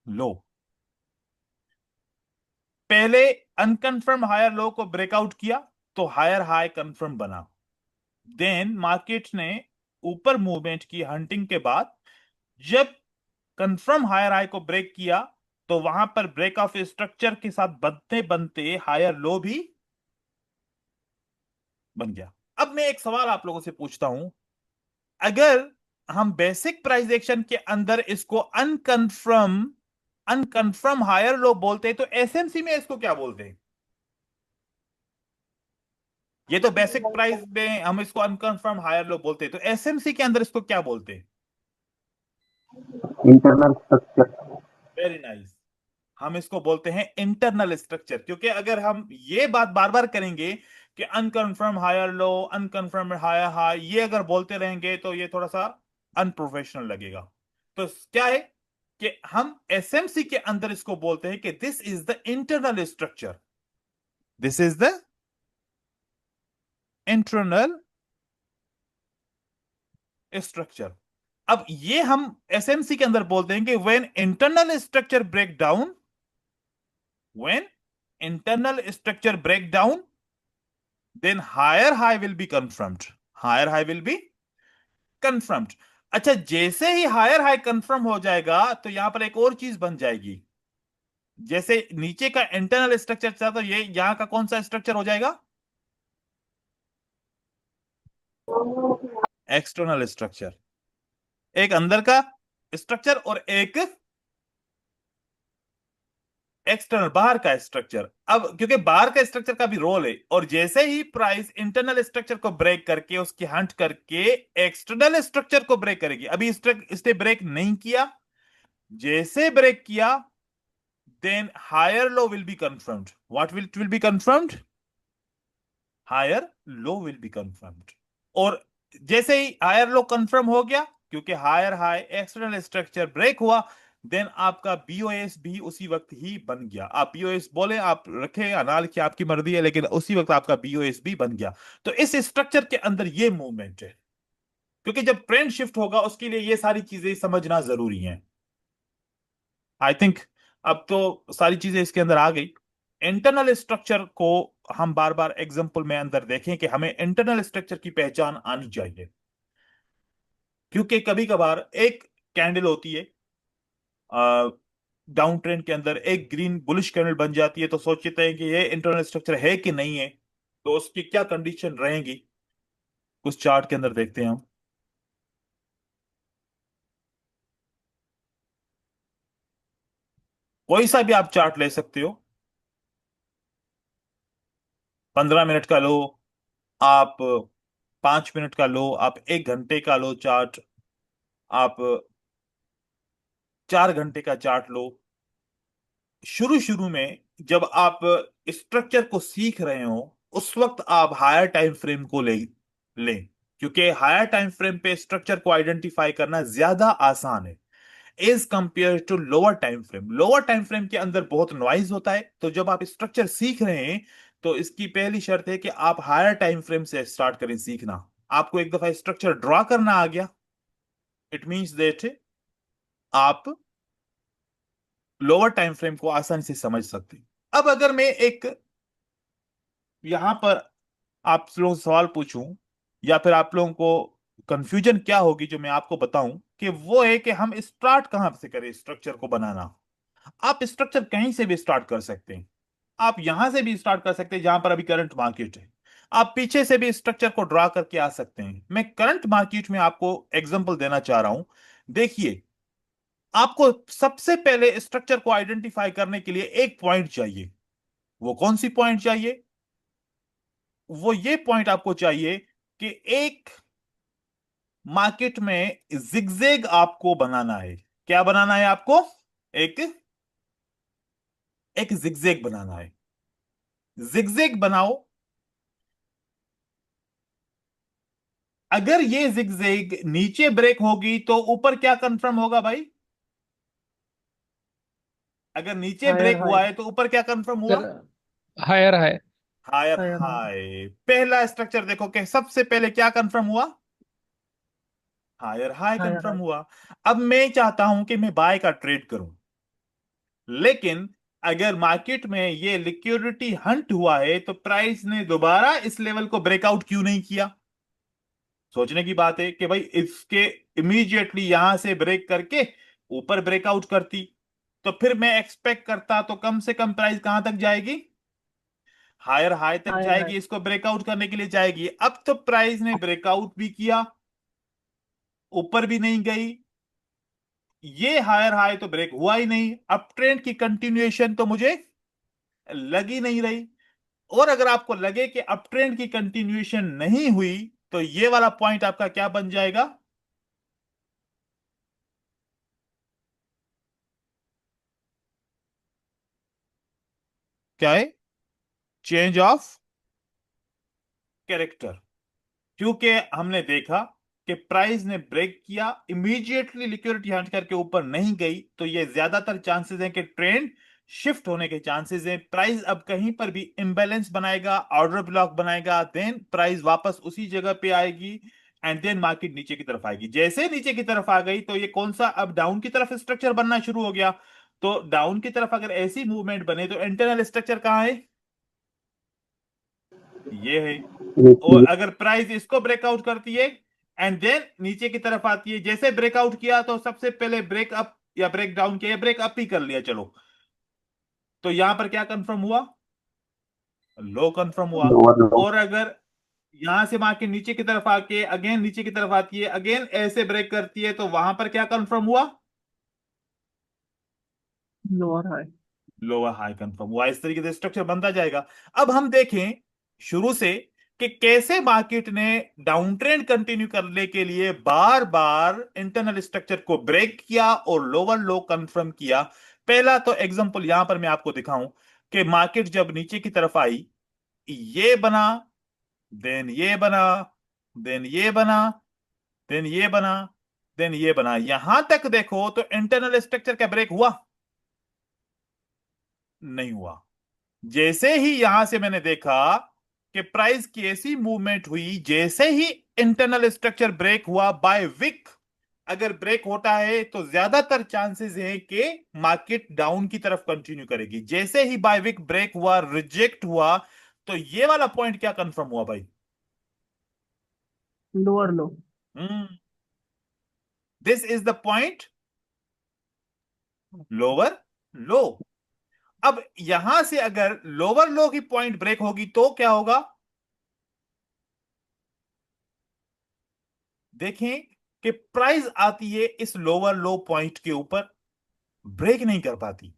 लो। पहले अनकंफर्म हायर लो को ब्रेकआउट किया, तो हायर हाई कंफर्म बना। देन मार्केट ने ऊपर मूवमेंट की हंटिंग के बाद, जब कंफर्म हायर हाई को ब्रेक किया, तो वहां पर ब्रेक ऑफ स्ट्रक्चर के साथ बनते बनते हायर लो भी बन गया। अब मैं एक सवाल आप लोगों से पूछता हूं, अगर हम बेसिक प्राइस एक्शन के अंदर इसको अनकन्फर्म अनकन्फर्म हायर लो बोलते हैं, तो एसएमसी में इसको क्या बोलते हैं? ये तो बेसिक प्राइस में हम इसको अनकन्फर्म हायर लो बोलते हैं, तो एसएमसी के अंदर इसको क्या बोलते हैं?
Internal structure.
Very nice. हम इसको बोलते हैं इंटरनल स्ट्रक्चर, क्योंकि अगर हम ये बात बार बार करेंगे कि unconfirm higher low, unconfirm higher high, ये अगर बोलते रहेंगे तो ये थोड़ा सा अनप्रोफेशनल लगेगा। तो क्या है कि हम एसएमसी के अंदर इसको बोलते हैं कि this is the internal structure, this is the internal structure. अब ये हम एसएमसी के अंदर बोलते हैं कि when internal structure break down, when internal structure break down, then higher high will be confirmed, higher high will be confirmed। अच्छा, जैसे ही हायर हाई कंफर्म हो जाएगा तो यहां पर एक और चीज बन जाएगी। जैसे नीचे का इंटरनल स्ट्रक्चर था, तो ये यहां का कौन सा स्ट्रक्चर हो जाएगा? External structure. एक अंदर का स्ट्रक्चर और एक एक्सटर्नल बाहर का स्ट्रक्चर। अब क्योंकि बाहर का स्ट्रक्चर का भी रोल है, और जैसे ही प्राइस इंटरनल स्ट्रक्चर को ब्रेक करके उसकी हंट करके एक्सटर्नल स्ट्रक्चर को ब्रेक करेगी, अभी इसने ब्रेक नहीं किया, जैसे ब्रेक किया then higher low will be confirmed। what will be confirmed? higher low will be confirmed। और जैसे ही हायर लो कंफर्म हो गया, क्योंकि higher high external structure break हुआ, देन आपका बीओएस भी उसी वक्त ही बन गया। आप बीओएस बोले, आप रखे या ना लिखे, आपकी मर्जी है, लेकिन उसी वक्त आपका बीओएस भी बन गया। तो इस स्ट्रक्चर के अंदर ये मूवमेंट है, क्योंकि जब ट्रेंड शिफ्ट होगा उसके लिए ये सारी चीजें समझना जरूरी है। आई थिंक अब तो सारी चीजें इसके अंदर आ गई। इंटरनल स्ट्रक्चर को हम बार बार एग्जांपल में अंदर देखें कि हमें इंटरनल स्ट्रक्चर की पहचान आनी चाहिए, क्योंकि कभी कभार एक कैंडल होती है डाउन ट्रेंड के अंदर, एक ग्रीन बुलिश कैंडल बन जाती है, तो सोचते हैं कि ये इंटरनल स्ट्रक्चर है कि नहीं है, तो उसकी क्या कंडीशन रहेंगी, कुछ चार्ट के अंदर देखते हैं हम। कोई सा भी आप चार्ट ले सकते हो, 15 मिनट का लो, आप 5 मिनट का लो, आप 1 घंटे का लो चार्ट, आप 4 घंटे का चार्ट लो। शुरू शुरू में जब आप स्ट्रक्चर को सीख रहे हो, उस वक्त आप हायर टाइम फ्रेम को ले लें, क्योंकि हायर टाइम फ्रेम पे स्ट्रक्चर को आइडेंटिफाई करना ज्यादा आसान है as compare to lower time frame. Lower time frame के अंदर बहुत नॉइज होता है, तो जब आप स्ट्रक्चर सीख रहे हैं तो इसकी पहली शर्त है कि आप हायर टाइम फ्रेम से स्टार्ट करें सीखना। आपको एक दफा स्ट्रक्चर ड्रॉ करना आ गया, इट मींस दैट आप लोअर टाइम फ्रेम को आसानी से समझ सकते हैं। अब अगर मैं एक यहां पर आप लोगों से सवाल पूछूं, या फिर आप लोगों को कंफ्यूजन क्या होगी जो मैं आपको बताऊं, कि वो है कि हम स्टार्ट कहां से करें स्ट्रक्चर को बनाना। आप स्ट्रक्चर कहीं से भी स्टार्ट कर सकते हैं। आप यहां से भी स्टार्ट कर सकते हैं जहां पर अभी करंट मार्केट है। आप पीछे से भी स्ट्रक्चर को ड्रा करके आ सकते हैं। मैं करंट मार्केट में आपको एग्जांपल देना चाह रहा हूं। देखिए, आपको सबसे पहले स्ट्रक्चर को आइडेंटिफाई करने के लिए एक पॉइंट चाहिए। वो कौन सी पॉइंट चाहिए? वो ये पॉइंट आपको चाहिए कि एक मार्केट में जिगजैग आपको बनाना है। क्या बनाना है आपको? एक एक जिगजैग बनाना है। जिगजैग बनाओ। अगर ये जिगजैग नीचे ब्रेक होगी तो ऊपर क्या कंफर्म होगा भाई? अगर नीचे
हायर
ब्रेक
हाई।
हुआ है तो ऊपर क्या कंफर्म हुआ?
Sir, higher high.
Higher
higher high.
High. पहला स्ट्रक्चर देखो कि सबसे पहले क्या कंफर्म हुआ? Higher high
higher
confirm
high.
हुआ। अब मैं चाहता हूं कि मैं बाय का ट्रेड करूं, लेकिन अगर मार्केट में ये लिक्विडिटी हंट हुआ है तो प्राइस ने दोबारा इस लेवल को ब्रेकआउट क्यों नहीं किया? सोचने की बात है कि भाई इसके इमीडिएटली यहां से ब्रेक करके ऊपर ब्रेकआउट करती, तो फिर मैं एक्सपेक्ट करता तो कम से कम प्राइस कहां तक जाएगी? हायर हाई तक
हायर हाई।
जाएगी, इसको ब्रेकआउट करने के लिए जाएगी। अब तो प्राइस ने ब्रेकआउट भी किया ऊपर भी नहीं गई, ये हायर हाई तो ब्रेक हुआ ही नहीं, अप ट्रेंड की कंटिन्यूएशन तो मुझे लग ही नहीं रही। और अगर आपको लगे कि अप ट्रेंड की कंटिन्यूएशन नहीं हुई, तो ये वाला पॉइंट आपका क्या बन जाएगा? क्या है? Change of character. क्योंकि हमने देखा कि प्राइस ने ब्रेक किया, इमीडिएटली लिक्विडिटी हट करके ऊपर नहीं गई, तो ये ज्यादातर चांसेस हैं कि ट्रेंड शिफ्ट होने के चांसेस हैं। प्राइस अब कहीं पर भी इम्बैलेंस बनाएगा, ऑर्डर ब्लॉक बनाएगा, देन प्राइस वापस उसी जगह पे आएगी, एंड देन मार्केट नीचे की तरफ आएगी। जैसे नीचे की तरफ आ गई तो ये कौन सा अब डाउन की तरफ स्ट्रक्चर बनना शुरू हो गया। तो डाउन की तरफ अगर ऐसी मूवमेंट बने तो इंटरनल स्ट्रक्चर कहाँ है? ये है। और अगर प्राइस इसको ब्रेकआउट करती है एंड देन नीचे की तरफ आती है, जैसे ब्रेकआउट किया तो सबसे पहले ब्रेकअप या ब्रेक डाउन किया, ब्रेकअप ही कर लिया चलो, तो यहां पर क्या कंफर्म हुआ? लो कंफर्म हुआ।
लोअर लो।
और अगर यहां से मार्केट नीचे की तरफ आके अगेन नीचे की तरफ आती है, अगेन ऐसे ब्रेक करती है, तो वहां पर क्या कंफर्म हुआ?
Lower high.
Lower high confirm हुआ। इस तरीके से स्ट्रक्चर बनता जाएगा। अब हम देखें शुरू से कि कैसे मार्केट ने डाउन ट्रेंड कंटिन्यू करने के लिए बार बार इंटरनल स्ट्रक्चर को ब्रेक किया और लोअर लो कंफर्म किया। पहला तो एग्जांपल यहां पर मैं आपको दिखाऊं कि मार्केट जब नीचे की तरफ आई, ये बना, देन ये बना, देन ये बना, देन ये बना, देन ये बना, यहां तक देखो तो इंटरनल स्ट्रक्चर का ब्रेक हुआ? नहीं हुआ। जैसे ही यहां से मैंने देखा कि प्राइस की ऐसी मूवमेंट हुई, जैसे ही इंटरनल स्ट्रक्चर ब्रेक हुआ बाय विक, अगर ब्रेक होता है तो ज्यादातर चांसेस हैं कि मार्केट डाउन की तरफ कंटिन्यू करेगी। जैसे ही बाय विक ब्रेक हुआ, रिजेक्ट हुआ, तो ये वाला पॉइंट क्या कंफर्म हुआ भाई?
Lower low.
This is the point, lower लो। अब यहां से अगर लोअर लो की पॉइंट ब्रेक होगी तो क्या होगा? देखें कि प्राइस आती है इस लोअर लो पॉइंट के ऊपर, ब्रेक नहीं कर पाती,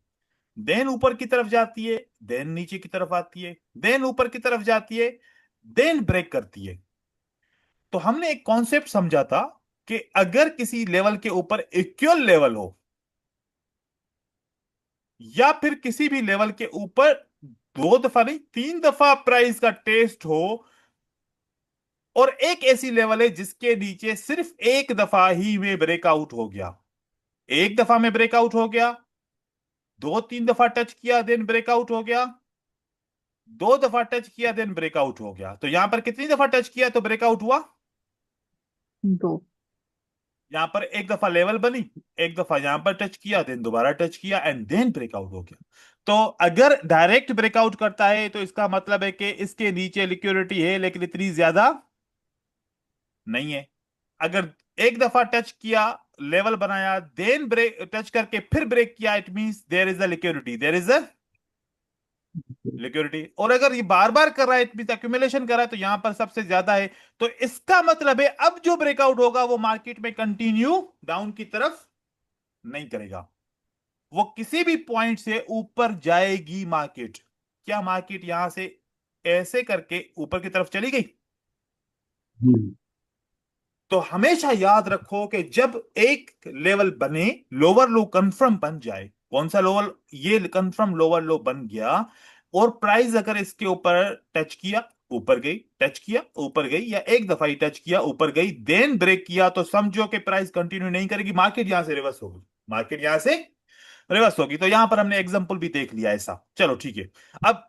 देन ऊपर की तरफ जाती है, देन नीचे की तरफ आती है, देन ऊपर की तरफ जाती है, देन ब्रेक करती है। तो हमने एक कॉन्सेप्ट समझा था कि अगर किसी लेवल के ऊपर इक्वल लेवल हो, या फिर किसी भी लेवल के ऊपर दो दफा नहीं तीन दफा प्राइस का टेस्ट हो, और एक ऐसी लेवल है जिसके नीचे सिर्फ एक दफा ही में ब्रेकआउट हो गया, एक दफा में ब्रेकआउट हो गया, दो तीन दफा टच किया देन ब्रेकआउट हो गया, दो दफा टच किया देन ब्रेकआउट हो गया, तो यहां पर कितनी दफा टच किया तो ब्रेकआउट हुआ?
दो।
यहां पर एक दफा लेवल बनी, एक दफा यहां पर टच किया, देन दोबारा टच किया, एंड देन ब्रेकआउट हो गया। तो अगर डायरेक्ट ब्रेकआउट करता है तो इसका मतलब है कि इसके नीचे लिक्विडिटी है, लेकिन इतनी ज्यादा नहीं है। अगर एक दफा टच किया, लेवल बनाया, देन ब्रेक टच करके फिर ब्रेक किया, it means there is a liquidity, there is a liquidity. और अगर ये बार बार कर रहा है, इट मींस एक्यूमुलेशन कर रहा है, तो यहां पर सबसे ज्यादा है। तो इसका मतलब है अब जो ब्रेकआउट होगा वो मार्केट में कंटिन्यू डाउन की तरफ नहीं करेगा, वो किसी भी पॉइंट से ऊपर जाएगी मार्केट। क्या मार्केट यहां से ऐसे करके ऊपर की तरफ चली गई?
हम्म।
तो हमेशा याद रखो कि जब एक लेवल बने, लोअर लो कंफर्म बन जाए, कौन सा लोअर? ये कंफर्म लोअर लो बन गया, और प्राइस अगर इसके ऊपर टच किया, ऊपर गई, टच किया ऊपर गई, या एक दफा ही टच किया ऊपर गई, देन ब्रेक किया, तो समझो कि प्राइस कंटिन्यू नहीं करेगी, मार्केट यहां से रिवर्स होगी, मार्केट यहां से रिवर्स होगी। तो यहां पर हमने एग्जांपल भी देख लिया ऐसा। चलो ठीक है। अब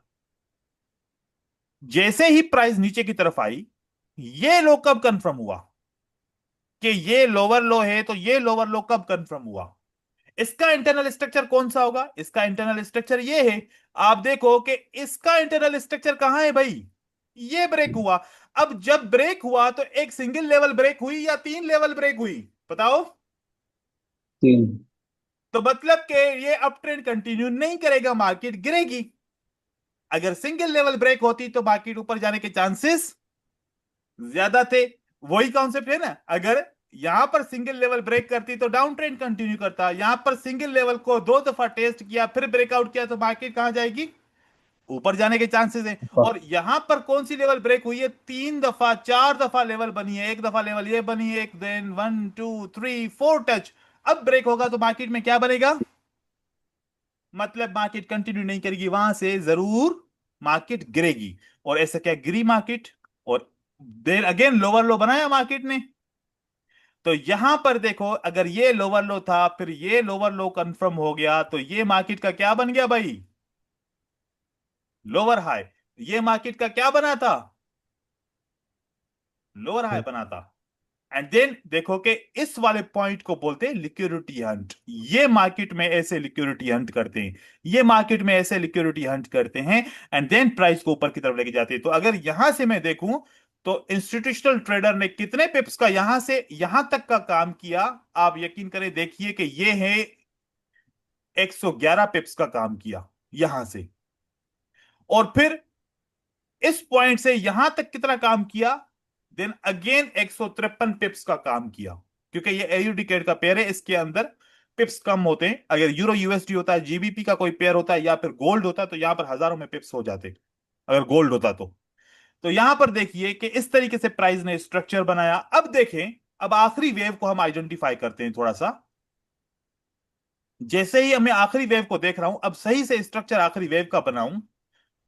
जैसे ही प्राइस नीचे की तरफ आई, ये लो कब कंफर्म हुआ कि ये लोअर लो है? तो ये लोअर लो कब कंफर्म हुआ? इसका इंटरनल स्ट्रक्चर कौन सा होगा? इसका इंटरनल स्ट्रक्चर ये है। आप देखो कि इसका इंटरनल स्ट्रक्चर कहां है भाई? ये ब्रेक हुआ। अब जब ब्रेक हुआ तो एक सिंगल लेवल ब्रेक हुई या तीन लेवल ब्रेक हुई? बताओ।
तीन।
तो मतलब कि ये अप ट्रेंड कंटिन्यू नहीं करेगा, मार्केट गिरेगी। अगर सिंगल लेवल ब्रेक होती तो मार्केट ऊपर जाने के चांसेस ज्यादा थे। वही कॉन्सेप्ट है ना, अगर यहां पर सिंगल लेवल ब्रेक करती तो डाउन ट्रेंड कंटिन्यू करता, यहां पर सिंगल लेवल को 2 दफा टेस्ट किया फिर ब्रेकआउट किया तो मार्केट कहां जाएगी, ऊपर जाने के चांसेस हैं।
ऊपर।
और यहां पर कौन सी लेवल ब्रेक हुई है, 3 दफा 4 दफा लेवल बनी है, एक दफा लेवल ये बनी है, एक देन 1 2 3 4 टच। अब ब्रेक होगा तो मार्केट में क्या बनेगा, मतलब मार्केट कंटिन्यू नहीं करेगी, वहां से जरूर मार्केट गिरेगी। और ऐसा क्या गिरी मार्केट, और देन अगेन लोअर लो बनाया मार्केट ने। तो यहां पर देखो अगर ये लोअर लो था फिर ये लोअर लो कंफर्म हो गया तो ये मार्केट का क्या बन गया भाई, लोअर हाई। ये मार्केट का क्या बना था, लोअर हाई बना था। एंड देन देखो कि इस वाले पॉइंट को बोलते हैं लिक्विडिटी हंट। ये मार्केट में ऐसे लिक्विडिटी हंट करते हैं, ये मार्केट में ऐसे लिक्विडिटी हंट करते हैं। एंड देन प्राइस को ऊपर की तरफ लेके जाते हैं। तो अगर यहां से मैं देखूं तो इंस्टीट्यूशनल ट्रेडर ने कितने पिप्स का यहां से यहां तक का काम किया, आप यकीन करें देखिए कि ये है 111 पिप्स का काम किया यहां से। और फिर इस पॉइंट से यहां तक कितना काम किया, देन अगेन 153 पिप्स का काम किया। क्योंकि ये एयू डिकेड का पेयर है, इसके अंदर पिप्स कम होते हैं। अगर यूरो यूएसडी होता है, जीबीपी का कोई पेयर होता है या फिर गोल्ड होता है तो यहां पर हजारों में पिप्स हो जाते, अगर गोल्ड होता तो यहां पर देखिए कि इस तरीके से प्राइस ने स्ट्रक्चर बनाया। अब देखें, अब आखिरी वेव को हम आइडेंटिफाई करते हैं थोड़ा सा। जैसे ही मैं आखिरी वेव को देख रहा हूं, अब सही से स्ट्रक्चर आखिरी वेव का बनाऊं,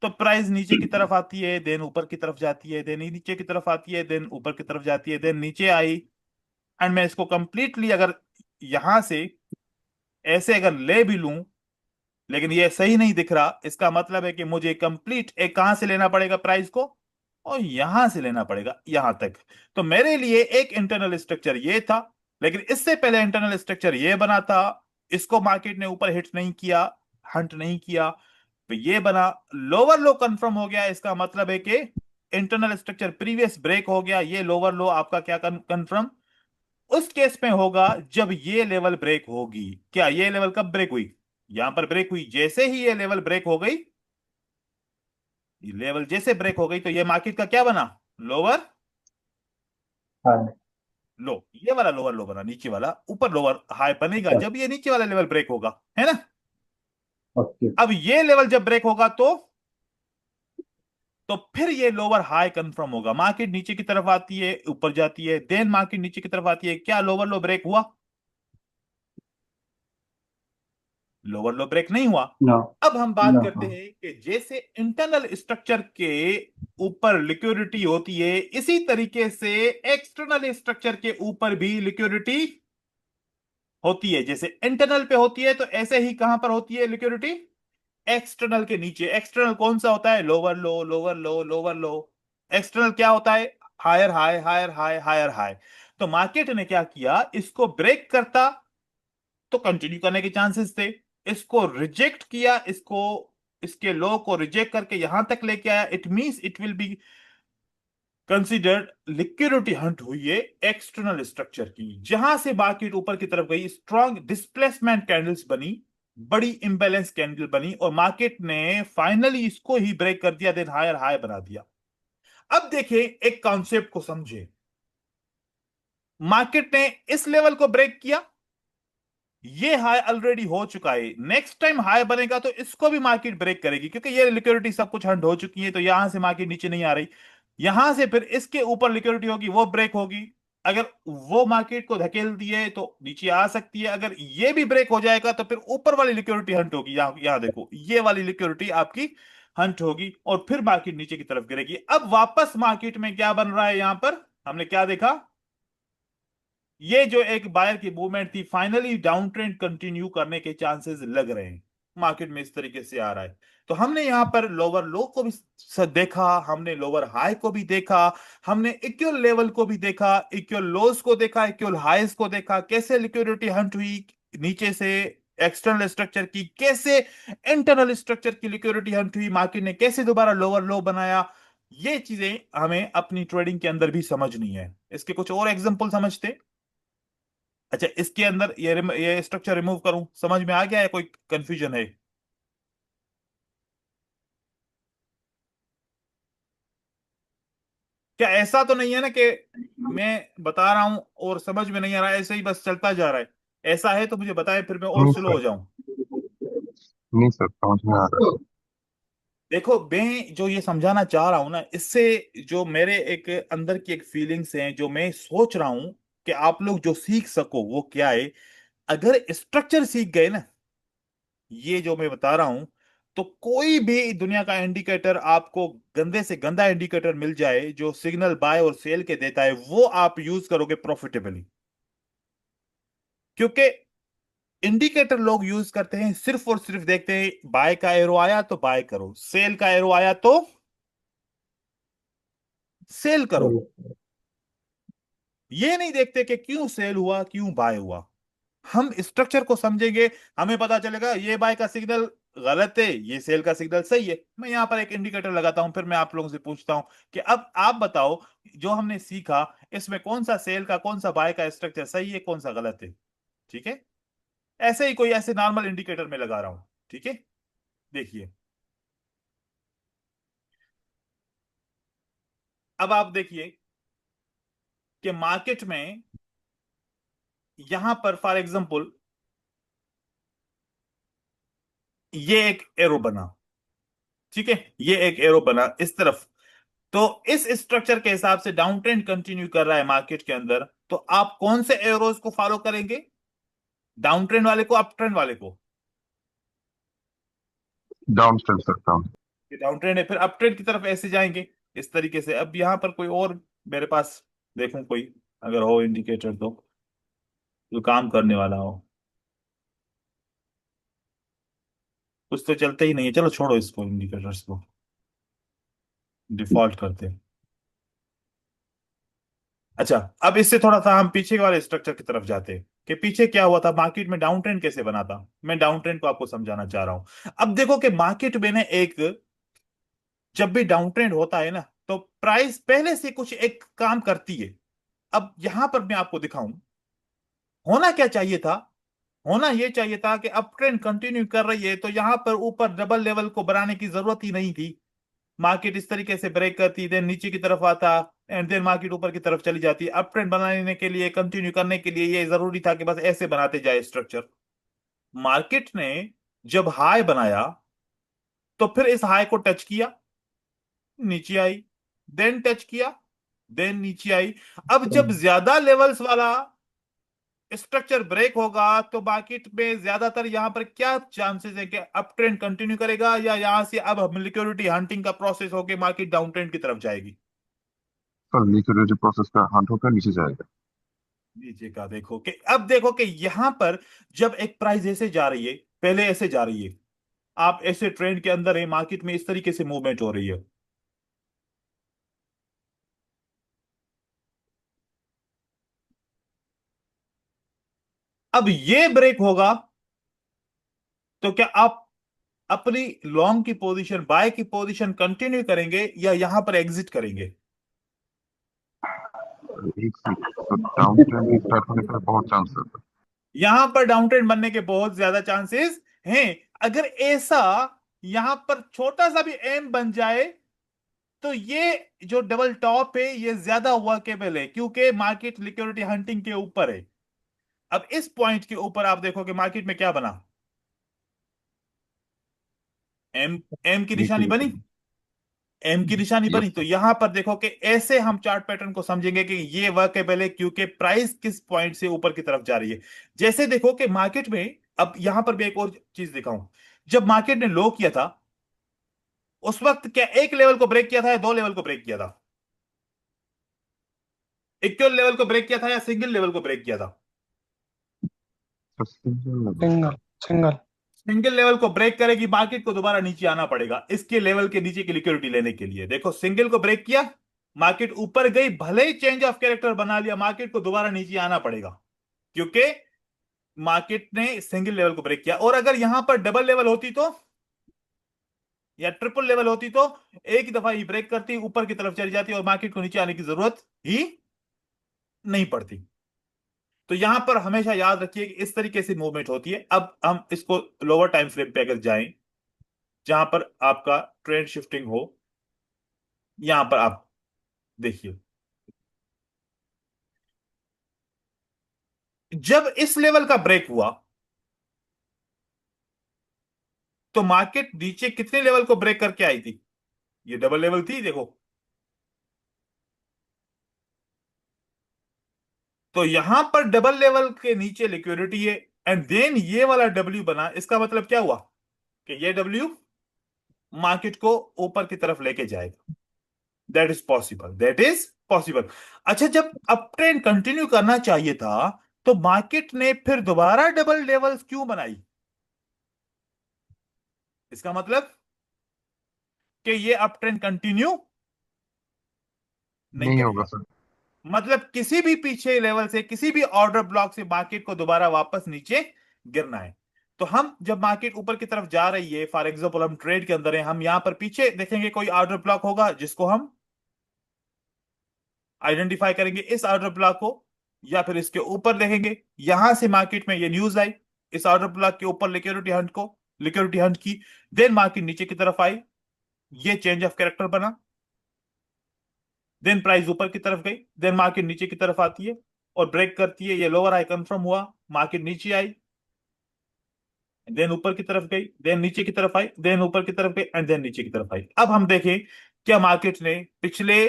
तो प्राइस नीचे की तरफ आती है, देन ऊपर की तरफ जाती है, देन नीचे की तरफ आती है, देन ऊपर की तरफ जाती है, देन नीचे आई। एंड मैं इसको कंप्लीटली अगर यहां से ऐसे अगर ले भी लूं, लेकिन ये सही नहीं दिख रहा, इसका मतलब है कि मुझे कंप्लीट एक कहां से लेना पड़ेगा प्राइस को, और यहां से लेना पड़ेगा यहां तक। तो मेरे लिए एक इंटरनल स्ट्रक्चर ये था, लेकिन इससे पहले इंटरनल स्ट्रक्चर ये बना था, इसको मार्केट ने ऊपर हिट नहीं किया, हंट नहीं किया, तो ये बना, लोअर लो कंफर्म हो गया। इसका मतलब है कि इंटरनल स्ट्रक्चर प्रीवियस ब्रेक हो गया, ये लोअर लो आपका क्या कंफर्म उस केस में होगा जब ये लेवल ब्रेक होगी। क्या ये लेवल कब ब्रेक हुई, यहां पर ब्रेक हुई, जैसे ही ये लेवल ब्रेक हो गई, ये लेवल जैसे ब्रेक हो गई तो ये मार्केट का क्या बना, लोअर
हाँ।
लो। ये वाला लोअर लो बना, नीचे वाला ऊपर लोअर हाई बनेगा
ऊपर।
जब ये नीचे वाला लेवल ब्रेक होगा, है ना।
ओके।
अब ये लेवल जब ब्रेक होगा तो फिर ये लोअर हाई कंफर्म होगा, मार्केट नीचे की तरफ आती है ऊपर जाती है, देन मार्केट नीचे की तरफ आती है, क्या लोअर लो ब्रेक हुआ, लोअर लो ब्रेक नहीं हुआ।
नो।
अब हम बात
नो।
करते
हाँ।
हैं कि जैसे इंटरनल स्ट्रक्चर के ऊपर लिक्विडिटी होती है, इसी तरीके से एक्सटर्नल स्ट्रक्चर के ऊपर भी लिक्विडिटी होती है। जैसे इंटरनल पे होती है तो ऐसे ही कहां पर होती है लिक्विडिटी, एक्सटर्नल के नीचे। एक्सटर्नल कौन सा होता है, lower low lower low lower low. External क्या होता है, higher high higher high higher high. तो मार्केट ने क्या किया, इसको ब्रेक करता तो कंटिन्यू करने के चांसेस थे, इसको रिजेक्ट किया, इसको इसके लो को रिजेक्ट करके यहां तक लेके आया, it means it will be considered liquidity Hunt हुई है एक्सटर्नल स्ट्रक्चर की, जहां से मार्केट ऊपर की तरफ गई, स्ट्रॉन्ग डिस्प्लेसमेंट कैंडल्स बनी, बड़ी इंबैलेंस कैंडल बनी, और मार्केट ने फाइनली इसको ही ब्रेक कर दिया, देन हायर हाई बना दिया। अब देखिए एक कॉन्सेप्ट को समझे, मार्केट ने इस लेवल को ब्रेक किया, ये हाई ऑलरेडी हो चुका है, नेक्स्ट टाइम हाई बनेगा तो इसको भी मार्केट ब्रेक करेगी, क्योंकि ये लिक्विडिटी सब कुछ हंड हो चुकी है, तो यहां से मार्केट नीचे नहीं आ रही, यहां से फिर इसके ऊपर लिक्विडिटी होगी वो ब्रेक होगी। अगर वो मार्केट को धकेल दिए तो नीचे आ सकती है, अगर ये भी ब्रेक हो जाएगा तो फिर ऊपर वाली लिक्विडिटी हंट होगी, यहां देखो ये वाली लिक्विडिटी आपकी हंट होगी, और फिर मार्केट नीचे की तरफ गिरेगी। अब वापस मार्केट में क्या बन रहा है, यहां पर हमने क्या देखा, ये जो एक बायर की मूवमेंट थी फाइनली डाउन ट्रेंड कंटिन्यू करने के चांसेस लग रहे हैं, मार्केट में इस तरीके से आ रहा है। तो हमने यहां पर लोअर लो को भी देखा, हमने लोअर हाई को भी देखा, हमने इक्वल लेवल को भी देखा, इक्वल लोज को देखा, इक्वल हाईज को देखा, कैसे लिक्विडिटी हंट हुई नीचे से एक्सटर्नल स्ट्रक्चर की, कैसे इंटरनल स्ट्रक्चर की लिक्विडिटी हंट हुई, मार्केट ने कैसे दोबारा लोअर लो बनाया। ये चीजें हमें अपनी ट्रेडिंग के अंदर भी समझनी है। इसके कुछ और एग्जांपल समझते। अच्छा, इसके अंदर ये स्ट्रक्चर रिमूव करूं, समझ में आ गया है, कोई कंफ्यूजन है। क्या ऐसा तो नहीं है ना कि मैं बता रहा हूं और समझ में नहीं आ रहा है, ऐसे ही बस चलता जा रहा है? ऐसा है तो मुझे बताएं, फिर मैं और
नहीं
स्लो
सर,
हो जाऊं।
नहीं सर, समझ में आ रहा है।
देखो, मैं जो ये समझाना चाह रहा हूं ना, इससे जो मेरे एक अंदर की एक फीलिंग्स हैं, जो मैं सोच रहा हूं कि आप लोग जो सीख सको वो क्या है। अगर स्ट्रक्चर सीख गए ना, ये जो मैं बता रहा हूं, तो कोई भी दुनिया का इंडिकेटर आपको गंदे से गंदा इंडिकेटर मिल जाए जो सिग्नल बाय और सेल के देता है, वो आप यूज करोगे प्रॉफिटेबली। क्योंकि इंडिकेटर लोग यूज करते हैं सिर्फ और सिर्फ देखते हैं, बाय का एरो आया तो बाय करो, सेल का एरो आया तो सेल करो।
चलो।
ये नहीं देखते कि क्यों सेल हुआ, क्यों बाय हुआ। हम स्ट्रक्चर को समझेंगे, हमें पता चलेगा ये बाय का सिग्नल गलत है, ये सेल का सिग्नल सही है। मैं यहां पर एक इंडिकेटर लगाता हूं, फिर मैं आप लोगों से पूछता हूं कि अब आप बताओ, जो हमने सीखा इसमें कौन सा सेल का कौन सा बाय का स्ट्रक्चर सही है, कौन सा गलत है। ठीक है, ऐसे ही कोई ऐसे नॉर्मल इंडिकेटर में लगा रहा हूं। ठीक है, देखिए, अब आप देखिए कि मार्केट में यहां पर फॉर एग्जांपल ये एक एरो बना। ठीक है, ये एक एरो बना इस तरफ। तो इस स्ट्रक्चर के हिसाब से डाउन ट्रेंड कंटिन्यू कर रहा है मार्केट के अंदर, तो आप कौन से एरोज को फॉलो करेंगे? डाउन ट्रेंड वाले को, अप ट्रेंड वाले को?
Down step sir, down.
ये डाउन ट्रेंड है, फिर अप ट्रेंड की तरफ ऐसे जाएंगे इस तरीके से। अब यहां पर कोई और मेरे पास देखूं, कोई अगर हो इंडिकेटर तो जो काम करने वाला हो। कुछ तो चलते ही नहीं है, चलो छोड़ो इसको, इंडिकेटर्स को डिफॉल्ट करते हैं। अच्छा, अब इससे थोड़ा सा हम पीछे वाले स्ट्रक्चर की तरफ जाते हैं कि पीछे क्या हुआ था, मार्केट में डाउन ट्रेंड कैसे बना था। मैं डाउन ट्रेंड को आपको समझाना चाह रहा हूं। अब देखो कि मार्केट में ना एक, जब भी डाउन ट्रेंड होता है ना, तो प्राइस पहले से कुछ एक काम करती है। अब यहां पर मैं आपको दिखाऊं, होना क्या चाहिए था। होना यह चाहिए था कि अप ट्रेंड कंटिन्यू कर रही है तो यहां पर ऊपर डबल लेवल को बनाने की जरूरत ही नहीं थी। मार्केट इस तरीके से ब्रेक करती, देन नीचे की तरफ आता, एंड देन मार्केट ऊपर की तरफ चली जाती। अप ट्रेंड बनाने के लिए, कंटिन्यू करने के लिए ये जरूरी था कि बस ऐसे बनाते जाए स्ट्रक्चर। मार्केट ने जब हाई बनाया, तो फिर इस हाई को टच किया, नीचे आई, देन टच किया, देन नीचे आई। अब जब ज्यादा लेवल्स वाला स्ट्रक्चर ब्रेक होगा, तो मार्केट में ज्यादातर यहां पर क्या चांसेस है कि अप ट्रेंड कंटिन्यू करेगा, या यहां से अब हम लिक्विडिटी हंटिंग का प्रोसेस होके मार्केट डाउन ट्रेंड की तरफ जाएगी?
सर लिक्विडिटी प्रोसेस का हंट होकर नीचे जाएगा।
नीचे का देखो कि, अब देखो कि यहां पर जब एक प्राइस ऐसे जा रही है, पहले ऐसे जा रही है, आप ऐसे ट्रेंड के अंदर है, मार्केट में इस तरीके से मूवमेंट हो रही है। अब ये ब्रेक होगा, तो क्या आप अपनी लॉन्ग की पोजीशन, बाय की पोजीशन कंटिन्यू करेंगे या यहां पर एग्जिट करेंगे?
एक second sir, down trend start होने का बहुत चांस है सर।
यहां पर डाउन ट्रेंड बनने के बहुत ज्यादा चांसेस हैं। अगर ऐसा यहां पर छोटा सा भी एम बन जाए, तो ये जो डबल टॉप है ये ज्यादा वर्केबल है, क्योंकि मार्केट लिक्विडिटी हंटिंग के ऊपर है। अब इस पॉइंट के ऊपर आप देखो कि मार्केट में क्या बना, एम, एम की
नीचे
निशानी
की
बनी।
तरफ।
एम की निशानी
यस
बनी, तो
सर।
यहां पर देखो कि ऐसे हम चार्ट पैटर्न को समझेंगे कि ये वर्केबल है, क्योंकि प्राइस किस पॉइंट से ऊपर की तरफ जा रही है। जैसे देखो कि मार्केट में, अब यहां पर भी एक और चीज दिखाऊं, जब मार्केट ने लो किया था, उस वक्त क्या एक लेवल को ब्रेक किया था या दो लेवल को ब्रेक किया था? इक्वल लेवल को ब्रेक किया था या सिंगल लेवल को ब्रेक किया था?
Sir single level.
Single. Single.
Single level को ब्रेक करेगी, मार्केट को दोबारा नीचे आना पड़ेगा इसके लेवल के नीचे की लिक्विडिटी लेने के लिए। देखो, सिंगल को ब्रेक किया, मार्केट ऊपर गई, भले ही चेंज ऑफ कैरेक्टर बना लिया, मार्केट को दोबारा नीचे आना पड़ेगा, क्योंकि मार्केट ने सिंगल लेवल को ब्रेक किया। और अगर यहां पर डबल लेवल होती तो, या ट्रिपल लेवल होती तो, एक ही दफा ही ब्रेक करती, ऊपर की तरफ चली जाती और मार्केट को नीचे आने की जरूरत ही नहीं पड़ती। तो यहां पर हमेशा याद रखिए कि इस तरीके से मूवमेंट होती है। अब हम इसको लोअर टाइम फ्रेम पे अगर जाएं, जहां पर आपका ट्रेंड शिफ्टिंग हो, यहां पर आप देखिए, जब इस लेवल का ब्रेक हुआ तो मार्केट नीचे कितने लेवल को ब्रेक करके आई थी? ये डबल लेवल थी, देखो। तो यहां पर डबल लेवल के नीचे लिक्विडिटी है, एंड देन ये वाला डब्ल्यू बना। इसका मतलब क्या हुआ कि ये डब्ल्यू मार्केट को ऊपर की तरफ लेके जाएगा। That is possible, that is possible. अच्छा, जब अप ट्रेंड कंटिन्यू करना चाहिए था तो मार्केट ने फिर दोबारा डबल लेवल्स क्यों बनाई? इसका मतलब कि ये अप ट्रेंड कंटिन्यू नहीं
नहीं होगा
करेगा।
सर।
मतलब किसी भी पीछे लेवल से, किसी भी ऑर्डर ब्लॉक से मार्केट को दोबारा वापस नीचे गिरना है। तो हम जब मार्केट ऊपर की तरफ जा रही है, फॉर एग्जांपल हम ट्रेड के अंदर हैं, हम यहां पर पीछे देखेंगे कोई ऑर्डर ब्लॉक होगा जिसको हम आइडेंटिफाई करेंगे, इस ऑर्डर ब्लॉक को, या फिर इसके ऊपर देखेंगे। यहां से मार्केट में ये न्यूज आई, इस ऑर्डर ब्लॉक के ऊपर लिक्विडिटी हंट की। देन मार्केट नीचे की तरफ आई, ये चेंज ऑफ कैरेक्टर बना। देन प्राइस ऊपर की तरफ गई, देन मार्केट नीचे की तरफ आती है और ब्रेक करती है। ये लोअर हाई कंफर्म हुआ, मार्केट नीचे आई, देन ऊपर की तरफ गई, देन नीचे की तरफ आई, देन ऊपर की तरफ गई, एंड देन नीचे की तरफ आई। अब हम देखें क्या मार्केट ने पिछले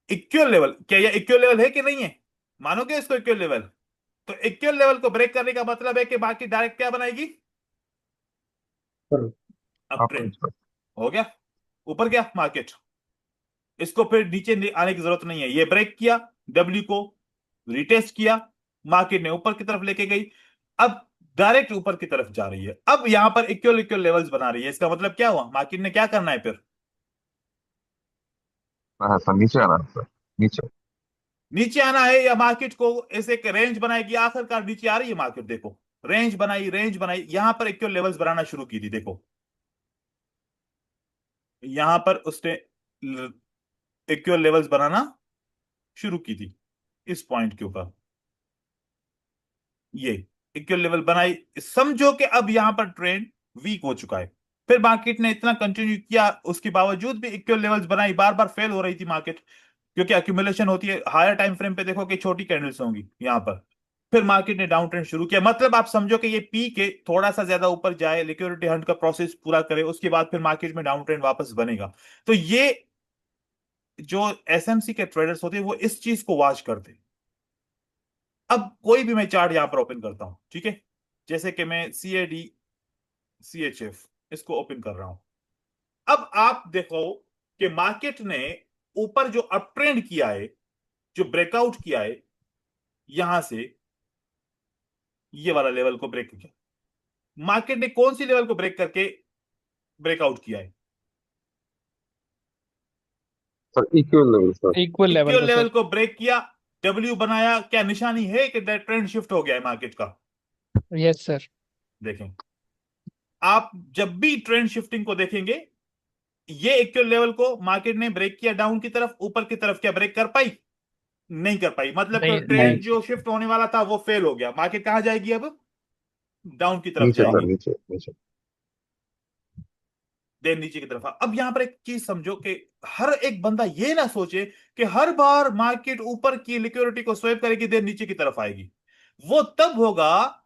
इक्वल लेवल, क्या ये इक्वल लेवल है कि नहीं है? मानोगे इसको इक्वल लेवल? तो इक्वल लेवल को ब्रेक करने का मतलब है कि मार्केट डायरेक्ट क्या बनाएगी?
सर
अप
आप
ट्रेंड। हो गया, ऊपर गया मार्केट, इसको फिर नीचे आने की जरूरत नहीं है। ये ब्रेक किया, डब्ल्यू को रिटेस्ट किया, मार्केट ने ऊपर की तरफ लेके गई, अब डायरेक्ट ऊपर की तरफ जा रही है। अब यहां पर इक्वल इक्वल लेवल्स बना रही है। इसका मतलब क्या हुआ? मार्केट ने क्या करना है फिर?
हाँ सर, नीचे आना है सर, नीचे।
नीचे आना है, या मार्केट को ऐसे एक रेंज बनाएगी, आखिरकार नीचे आ रही है मार्केट। देखो, रेंज बनाई, रेंज बनाई, यहां पर इक्वल लेवल्स बनाना शुरू की थी। देखो, यहां पर उसने इक्वल लेवल्स बनाना शुरू की थी इस पॉइंट के ऊपर। ये इक्वल लेवल बनाई, समझो कि अब यहां पर ट्रेंड वीक हो चुका है। फिर मार्केट ने इतना कंटिन्यू किया, उसके बावजूद भी इक्वल लेवल्स बनाई, बार बार फेल हो रही थी मार्केट, क्योंकि अक्यूमुलेशन होती है। हायर टाइम फ्रेम पे देखो कि छोटी कैंडल्स होंगी यहां पर। फिर मार्केट ने डाउन ट्रेंड शुरू किया। मतलब आप समझो कि ये पी के थोड़ा सा ज्यादा ऊपर जाए, लिक्विडिटी हंट का प्रोसेस पूरा करे, उसके बाद फिर मार्केट में डाउन ट्रेंड वापस बनेगा। तो ये जो एसएमसी के ट्रेडर्स होते हैं वो इस चीज को वॉच करते हैं। अब कोई भी मैं चार्ट यहां पर ओपन करता हूं, ठीक है, जैसे कि मैं CAD CHF इसको ओपन कर रहा हूं। अब आप देखो कि मार्केट ने ऊपर जो अप ट्रेंड किया है, जो ब्रेकआउट किया है, यहां से ये वाला लेवल को ब्रेक किया। मार्केट ने कौन सी लेवल को ब्रेक करके ब्रेकआउट किया है?
Sir equal level sir.
Equal level
equal
को
लेवल
सर।
को ब्रेक किया, डब्ल्यू बनाया। क्या निशानी है कि ट्रेंड शिफ्ट हो गया है मार्केट का?
Yes sir.
देखें, आप जब भी ट्रेंड शिफ्टिंग को देखेंगे, ये इक्वल लेवल को मार्केट ने ब्रेक किया डाउन की तरफ, ऊपर की तरफ क्या ब्रेक कर पाई? नहीं कर पाई। मतलब कि
नहीं नहीं।
ट्रेंड जो शिफ्ट होने वाला था वो फेल हो गया। मार्केट कहां जाएगी अब? डाउन की तरफ
नीचे सर,
जाएगी।
नीचे नीचे।
देन नीचे की तरफ अब यहां पर एक चीज समझो कि हर एक बंदा ये ना सोचे कि हर बार मार्केट ऊपर की लिक्विडिटी को स्वेप करेगी देन नीचे की तरफ आएगी। वो तब होगा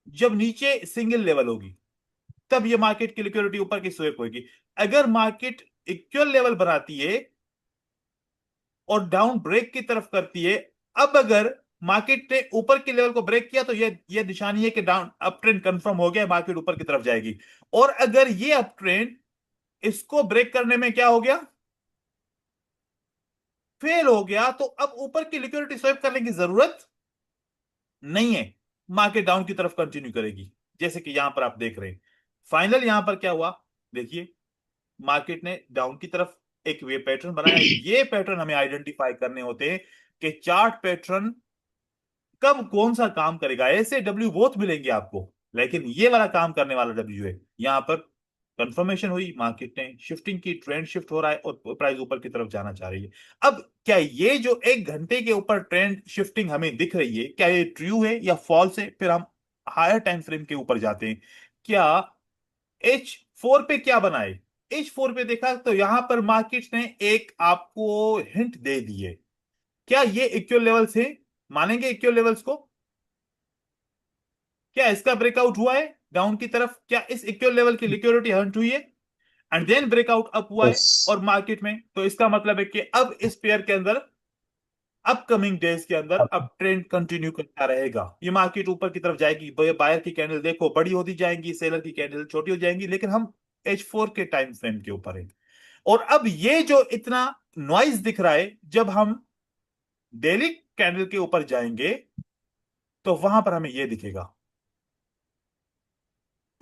जब नीचे सिंगल लेवल होगी, तब ये मार्केट की लिक्विडिटी ऊपर की स्वेप होगी। अगर मार्केट इक्वल लेवल बनाती है और डाउन ब्रेक की तरफ करती है, अब अगर मार्केट ने ऊपर के लेवल को ब्रेक किया तो ये निशानी है कि डाउन अप ट्रेंड कंफर्म हो गया, मार्केट ऊपर की तरफ जाएगी। और अगर ये अप ट्रेंड इसको ब्रेक करने में क्या हो गया? फेल हो गया, तो अब ऊपर की लिक्विडिटी स्वेप करने की जरूरत नहीं है, मार्केट डाउन की तरफ कंटिन्यू करेगी। जैसे कि यहां पर आप देख रहे हैं, फाइनल यहां पर क्या हुआ? देखिए, मार्केट ने डाउन की तरफ एक वे पैटर्न बनाया। ये पैटर्न हमें आइडेंटिफाई करने होते हैं कि चार्ट पैटर्न कब कौन सा काम करेगा। ऐसे डब्ल्यू बहुत मिलेंगे आपको, लेकिन ये वाला काम करने वाला डब्ल्यू है। यहां पर कंफर्मेशन हुई, मार्केट ने शिफ्टिंग की, ट्रेंड शिफ्ट हो रहा है और प्राइस ऊपर की तरफ जाना चाह रही है। अब क्या ये जो 1 घंटे के ऊपर ट्रेंड शिफ्टिंग हमें दिख रही है, क्या ये ट्रू है या फॉल्स है? फिर हम हायर टाइम फ्रेम के ऊपर जाते हैं। क्या H4 पे क्या बना है? H4 पे देखा तो यहां पर मार्केट ने एक आपको हिंट दे दिए। क्या ये इक्वल लेवल्स है? मानेंगे इक्वल लेवल्स को? क्या इसका ब्रेकआउट हुआ है डाउन की तरफ? क्या इस इक्वल लेवल की लिक्विडिटी हंट हुई है एंड देन ब्रेकआउट अप हुआ है
यस।
और मार्केट में? तो इसका मतलब है कि अब इस पेयर के अंदर अपकमिंग डेज के अंदर अब ट्रेंड कंटिन्यू करता रहेगा। ये मार्केट ऊपर की तरफ जाएगी। बायर की कैंडल देखो बड़ी होती जाएंगी, सेलर की कैंडल छोटी हो जाएंगी, लेकिन हम H4 के टाइम फ्रेम के ऊपर है। और अब ये जो इतना नॉइज दिख रहा है, जब हम डेली कैंडल के ऊपर जाएंगे तो वहां पर हमें ये दिखेगा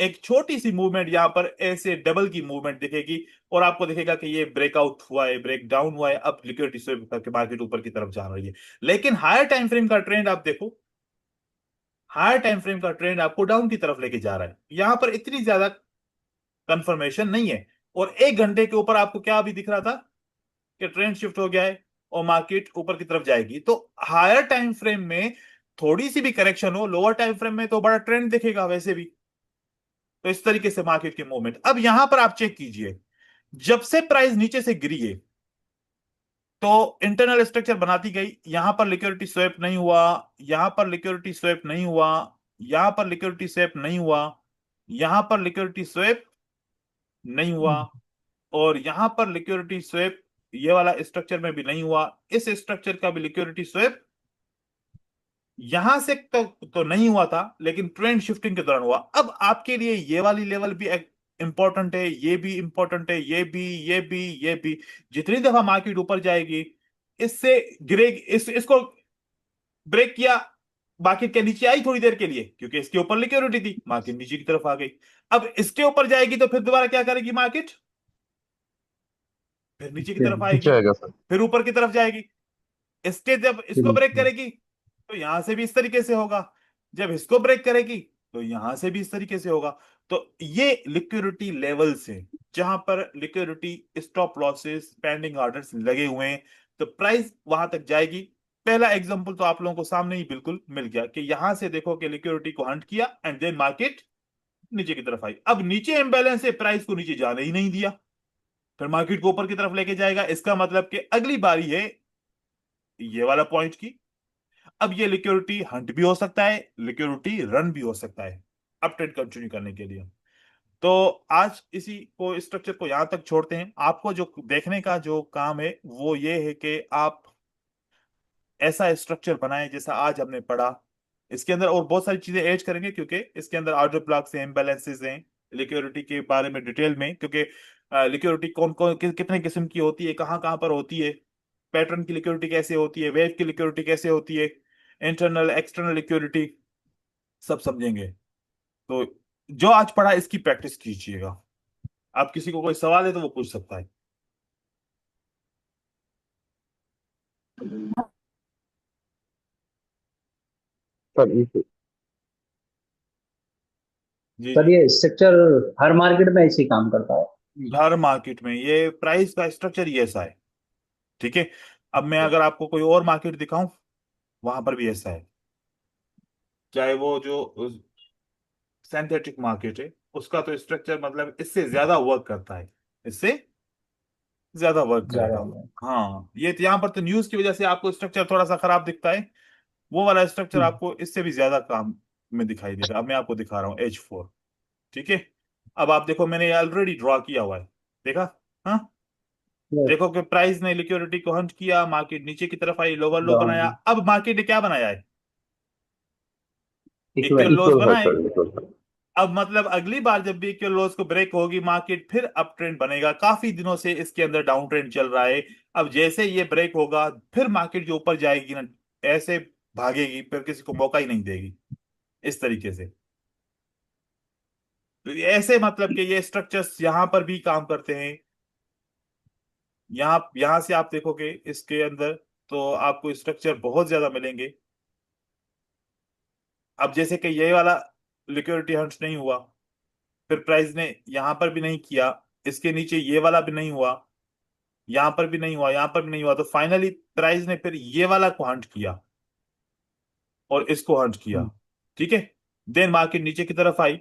एक छोटी सी मूवमेंट, यहां पर ऐसे डबल की मूवमेंट दिखेगी और आपको दिखेगा कि ये ब्रेकआउट हुआ है, ब्रेक डाउन हुआ है, अब लिक्विडिटी स्विप करके मार्केट ऊपर की तरफ जा रही है। लेकिन हायर टाइम फ्रेम का ट्रेंड आप देखो, हायर टाइम फ्रेम का ट्रेंड आपको डाउन की तरफ लेके जा रहा है। यहां पर इतनी ज्यादा कंफर्मेशन नहीं है। और 1 घंटे के ऊपर आपको क्या अभी दिख रहा था कि ट्रेंड शिफ्ट हो गया है और मार्केट ऊपर की तरफ जाएगी। तो हायर टाइम फ्रेम में थोड़ी सी भी करेक्शन हो, लोअर टाइम फ्रेम में तो बड़ा ट्रेंड दिखेगा वैसे भी। तो इस तरीके से मार्केट की मूवमेंट। अब यहां पर आप चेक कीजिए, जब से प्राइस नीचे से गिरी है तो इंटरनल स्ट्रक्चर बनाती गई। यहां पर लिक्विडिटी स्वैप नहीं हुआ, यहां पर लिक्विडिटी स्वैप नहीं हुआ, यहां पर लिक्विडिटी स्वैप नहीं हुआ, यहां पर लिक्विडिटी स्वैप नहीं हुआ, और यहां पर लिक्विडिटी स्वैप ये वाला स्ट्रक्चर में भी नहीं हुआ। इस स्ट्रक्चर का भी लिक्विडिटी स्वैप यहां से तो नहीं हुआ था, लेकिन ट्रेंड शिफ्टिंग के दौरान हुआ। अब आपके लिए ये वाली लेवल भी इंपॉर्टेंट है, ये भी इंपॉर्टेंट है, ये भी, ये भी, ये भी। जितनी दफा मार्केट ऊपर जाएगी इससे गिरेगी, इसको ब्रेक किया, मार्केट के नीचे आई थोड़ी देर के लिए क्योंकि इसके ऊपर लिक्विडिटी थी, मार्केट नीचे की तरफ आ गई। अब इसके ऊपर जाएगी तो फिर दोबारा क्या करेगी मार्केट? फिर नीचे की तरफ
नीचे
आएगी,
आएगा सर।
फिर ऊपर की तरफ जाएगी। इसके जब इसको ब्रेक
बिल्कुल।
करेगी तो यहां से भी इस तरीके से होगा, जब इसको ब्रेक करेगी तो यहां से भी इस तरीके से होगा। तो ये लिक्विडिटी लेवल्स है जहां पर liquidity stop losses pending orders लगे हुए हैं, तो प्राइस वहां तक जाएगी। पहला एग्जांपल तो आप लोगों को सामने ही बिल्कुल मिल गया कि यहां से देखो कि लिक्विडिटी को हंट किया एंड देन मार्केट नीचे की तरफ आई। अब नीचे इम्बैलेंस है, प्राइस को नीचे जाने ही नहीं दिया, फिर मार्केट को ऊपर की तरफ लेके जाएगा। इसका मतलब कि अगली बारी है ये वाला पॉइंट की। अब ये लिक्विडिटी हंट भी हो सकता है, लिक्विडिटी रन भी हो सकता है अप ट्रेड कंटिन्यू करने के लिए। तो आज इसी को स्ट्रक्चर को यहां तक छोड़ते हैं। आपको जो देखने का जो काम है वो ये है कि आप ऐसा स्ट्रक्चर बनाएं जैसा आज हमने पढ़ा। इसके अंदर और बहुत सारी चीजें ऐड करेंगे क्योंकि इसके अंदर ऑर्डर ब्लॉक्स हैं, इम्बैलेंसेस हैं, लिक्विडिटी के बारे में डिटेल में, क्योंकि लिक्विडिटी कौन कौन कितने किस्म की होती है, कहाँ कहाँ पर होती है, पैटर्न की लिक्विडिटी कैसे होती है, वेव की लिक्विडिटी कैसे होती है, इंटरनल एक्सटर्नल लिक्विडिटी, सब समझेंगे। तो जो आज पढ़ा इसकी प्रैक्टिस कीजिएगा। आप किसी को कोई सवाल है तो वो पूछ सकता है।
सर इस
जी
सर
जी।
ये स्ट्रक्चर हर मार्केट में ऐसे ही काम करता है?
हर मार्केट में ये प्राइस का स्ट्रक्चर ही ऐसा है। ठीक है। अब मैं अगर आपको कोई और मार्केट दिखाऊं वहां पर भी ऐसा है, चाहे वो जो सिंथेटिक मार्केट है उसका तो स्ट्रक्चर मतलब इससे ज्यादा वर्क करता है, इससे ज्यादा वर्क
ज्यादा
करेगा।
है।
हाँ, ये तो यहाँ पर तो न्यूज की वजह से आपको स्ट्रक्चर थोड़ा सा खराब दिखता है, वो वाला स्ट्रक्चर
हम्म।
आपको इससे भी ज्यादा काम में दिखाई देगा। अब मैं आपको दिखा रहा हूँ H4। ठीक है। अब आप देखो मैंने ऑलरेडी ड्रॉ किया हुआ है, देखा? हाँ।
यस।
देखो कि प्राइस ने लिक्विडिटी को हंट किया, मार्केट नीचे की तरफ आई, लोअर लो बनाया।
डाउन।
अब मार्केट ने क्या बनाया है? Equal
equal.
लोज
इक्वल है
बनाए।
सर, इक्वल है।
अब मतलब अगली बार जब भी इक्वल लोज को ब्रेक होगी मार्केट फिर अप ट्रेंड बनेगा। काफी दिनों से इसके अंदर डाउन ट्रेंड चल रहा है। अब जैसे ये ब्रेक होगा फिर मार्केट जो ऊपर जाएगी ना, ऐसे भागेगी, फिर किसी को मौका ही नहीं देगी इस तरीके से। तो ऐसे मतलब कि ये स्ट्रक्चर्स यहां पर भी काम करते हैं। यहाँ यहां से आप देखोगे इसके अंदर तो आपको स्ट्रक्चर बहुत ज्यादा मिलेंगे। अब जैसे कि ये वाला लिक्विडिटी हंट नहीं हुआ, फिर प्राइस ने यहां पर भी नहीं किया, इसके नीचे ये वाला भी नहीं हुआ, यहां पर भी नहीं हुआ, यहां पर भी नहीं हुआ, तो फाइनली प्राइस ने फिर ये वाला को हंट किया और इसको हंट किया। ठीक है। देन मार्केट नीचे की तरफ आई,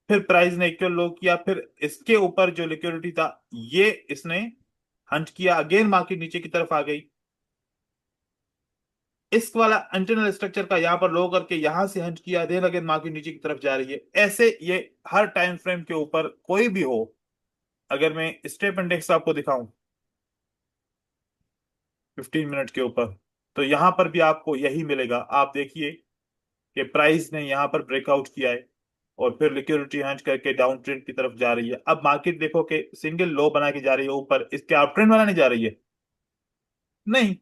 फिर प्राइस ने इक्वल लो किया, फिर इसके ऊपर जो लिक्विडिटी था ये इसने हंट किया, अगेन मार्केट नीचे की तरफ आ गई। इस वाला इंटरनल स्ट्रक्चर का यहां पर लो करके यहां से हंट किया, देन अगेन मार्केट नीचे की तरफ जा रही है। ऐसे ये हर टाइम फ्रेम के ऊपर कोई भी हो, अगर मैं स्टेप इंडेक्स आपको दिखाऊं 15 मिनट के ऊपर, तो यहां पर भी आपको यही मिलेगा। आप देखिए कि प्राइस ने यहां पर ब्रेकआउट किया है और फिर लिक्विडिटी हंट करके डाउन ट्रेंड की तरफ जा रही है। अब मार्केट देखो कि सिंगल लो बना के जा रही है ऊपर, इसके अप ट्रेंड बनाने जा रही है? नहीं,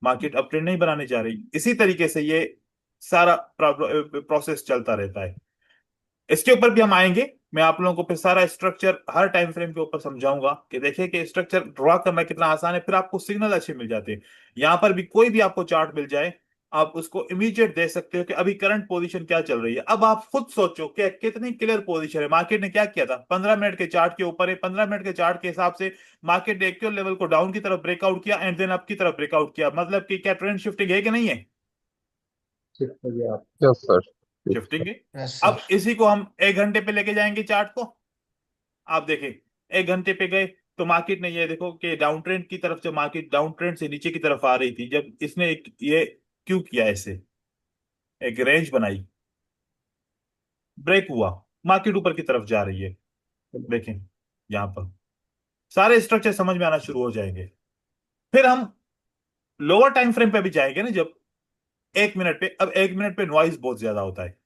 मार्केट अप ट्रेंड नहीं बनाने जा रही। इसी तरीके से ये सारा प्रोसेस चलता रहता है। इसके ऊपर भी हम आएंगे, मैं आप लोगों को फिर सारा स्ट्रक्चर हर टाइम फ्रेम के ऊपर समझाऊंगा कि देखिए कि स्ट्रक्चर ड्रॉ करना कितना आसान है, फिर आपको सिग्नल अच्छे मिल जाते हैं। यहां पर भी कोई भी आपको चार्ट मिल जाए, आप उसको इमीडिएट दे सकते हो कि अभी करंट पोजीशन क्या चल रही है। अब आप खुद सोचो कि कितनी क्लियर पोजीशन है। मार्केट ने क्या किया था, 15 मिनट के चार्ट के ऊपर है, 15 मिनट के चार्ट के हिसाब से मार्केट ने एक्चुअल लेवल को डाउन की तरफ ब्रेकआउट किया एंड देन अप की तरफ ब्रेकआउट किया। मतलब कि क्या ट्रेंड शिफ्टिंग है कि नहीं है?
शिफ्ट हो गया आप।
Yes sir.
शिफ्टिंग है।
Yes sir.
अब इसी को हम 1 घंटे पे लेके जाएंगे चार्ट को। आप देखें 1 घंटे पे गए तो मार्केट ने ये देखो कि डाउन ट्रेंड की तरफ, जब मार्केट डाउन ट्रेंड से नीचे की तरफ आ रही थी, जब इसने ये क्यों किया, ऐसे एक रेंज बनाई, ब्रेक हुआ, मार्केट ऊपर की तरफ जा रही है। देखें यहां पर सारे स्ट्रक्चर समझ में आना शुरू हो जाएंगे। फिर हम लोअर टाइम फ्रेम पे भी जाएंगे ना, जब 1 मिनट पे। अब 1 मिनट पे नॉइज बहुत ज्यादा होता है,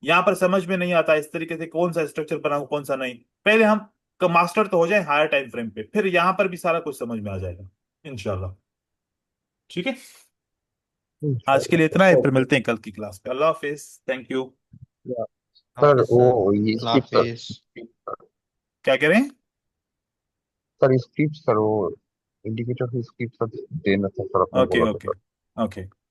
यहां पर समझ में नहीं आता इस तरीके से कौन सा स्ट्रक्चर बनाऊं कौन सा नहीं। पहले हम मास्टर तो हो जाए हायर टाइम फ्रेम पे, फिर यहां पर भी सारा कुछ समझ में आ जाएगा इंशाल्लाह। ठीक है, आज के लिए इतना है, फिर
ओके।
मिलते हैं कल की क्लास पे। अल्लाह हाफिज, thank you.
Sir
okay sir.
वो ये
अल्लाह
स्किप सर।
हाफिज।
क्या कह रहे हैं?
सर स्किप सर वो इंडिकेटर स्किप सर देना था सर, आपने
ओके
बोला था
ओके
सर।
ओके।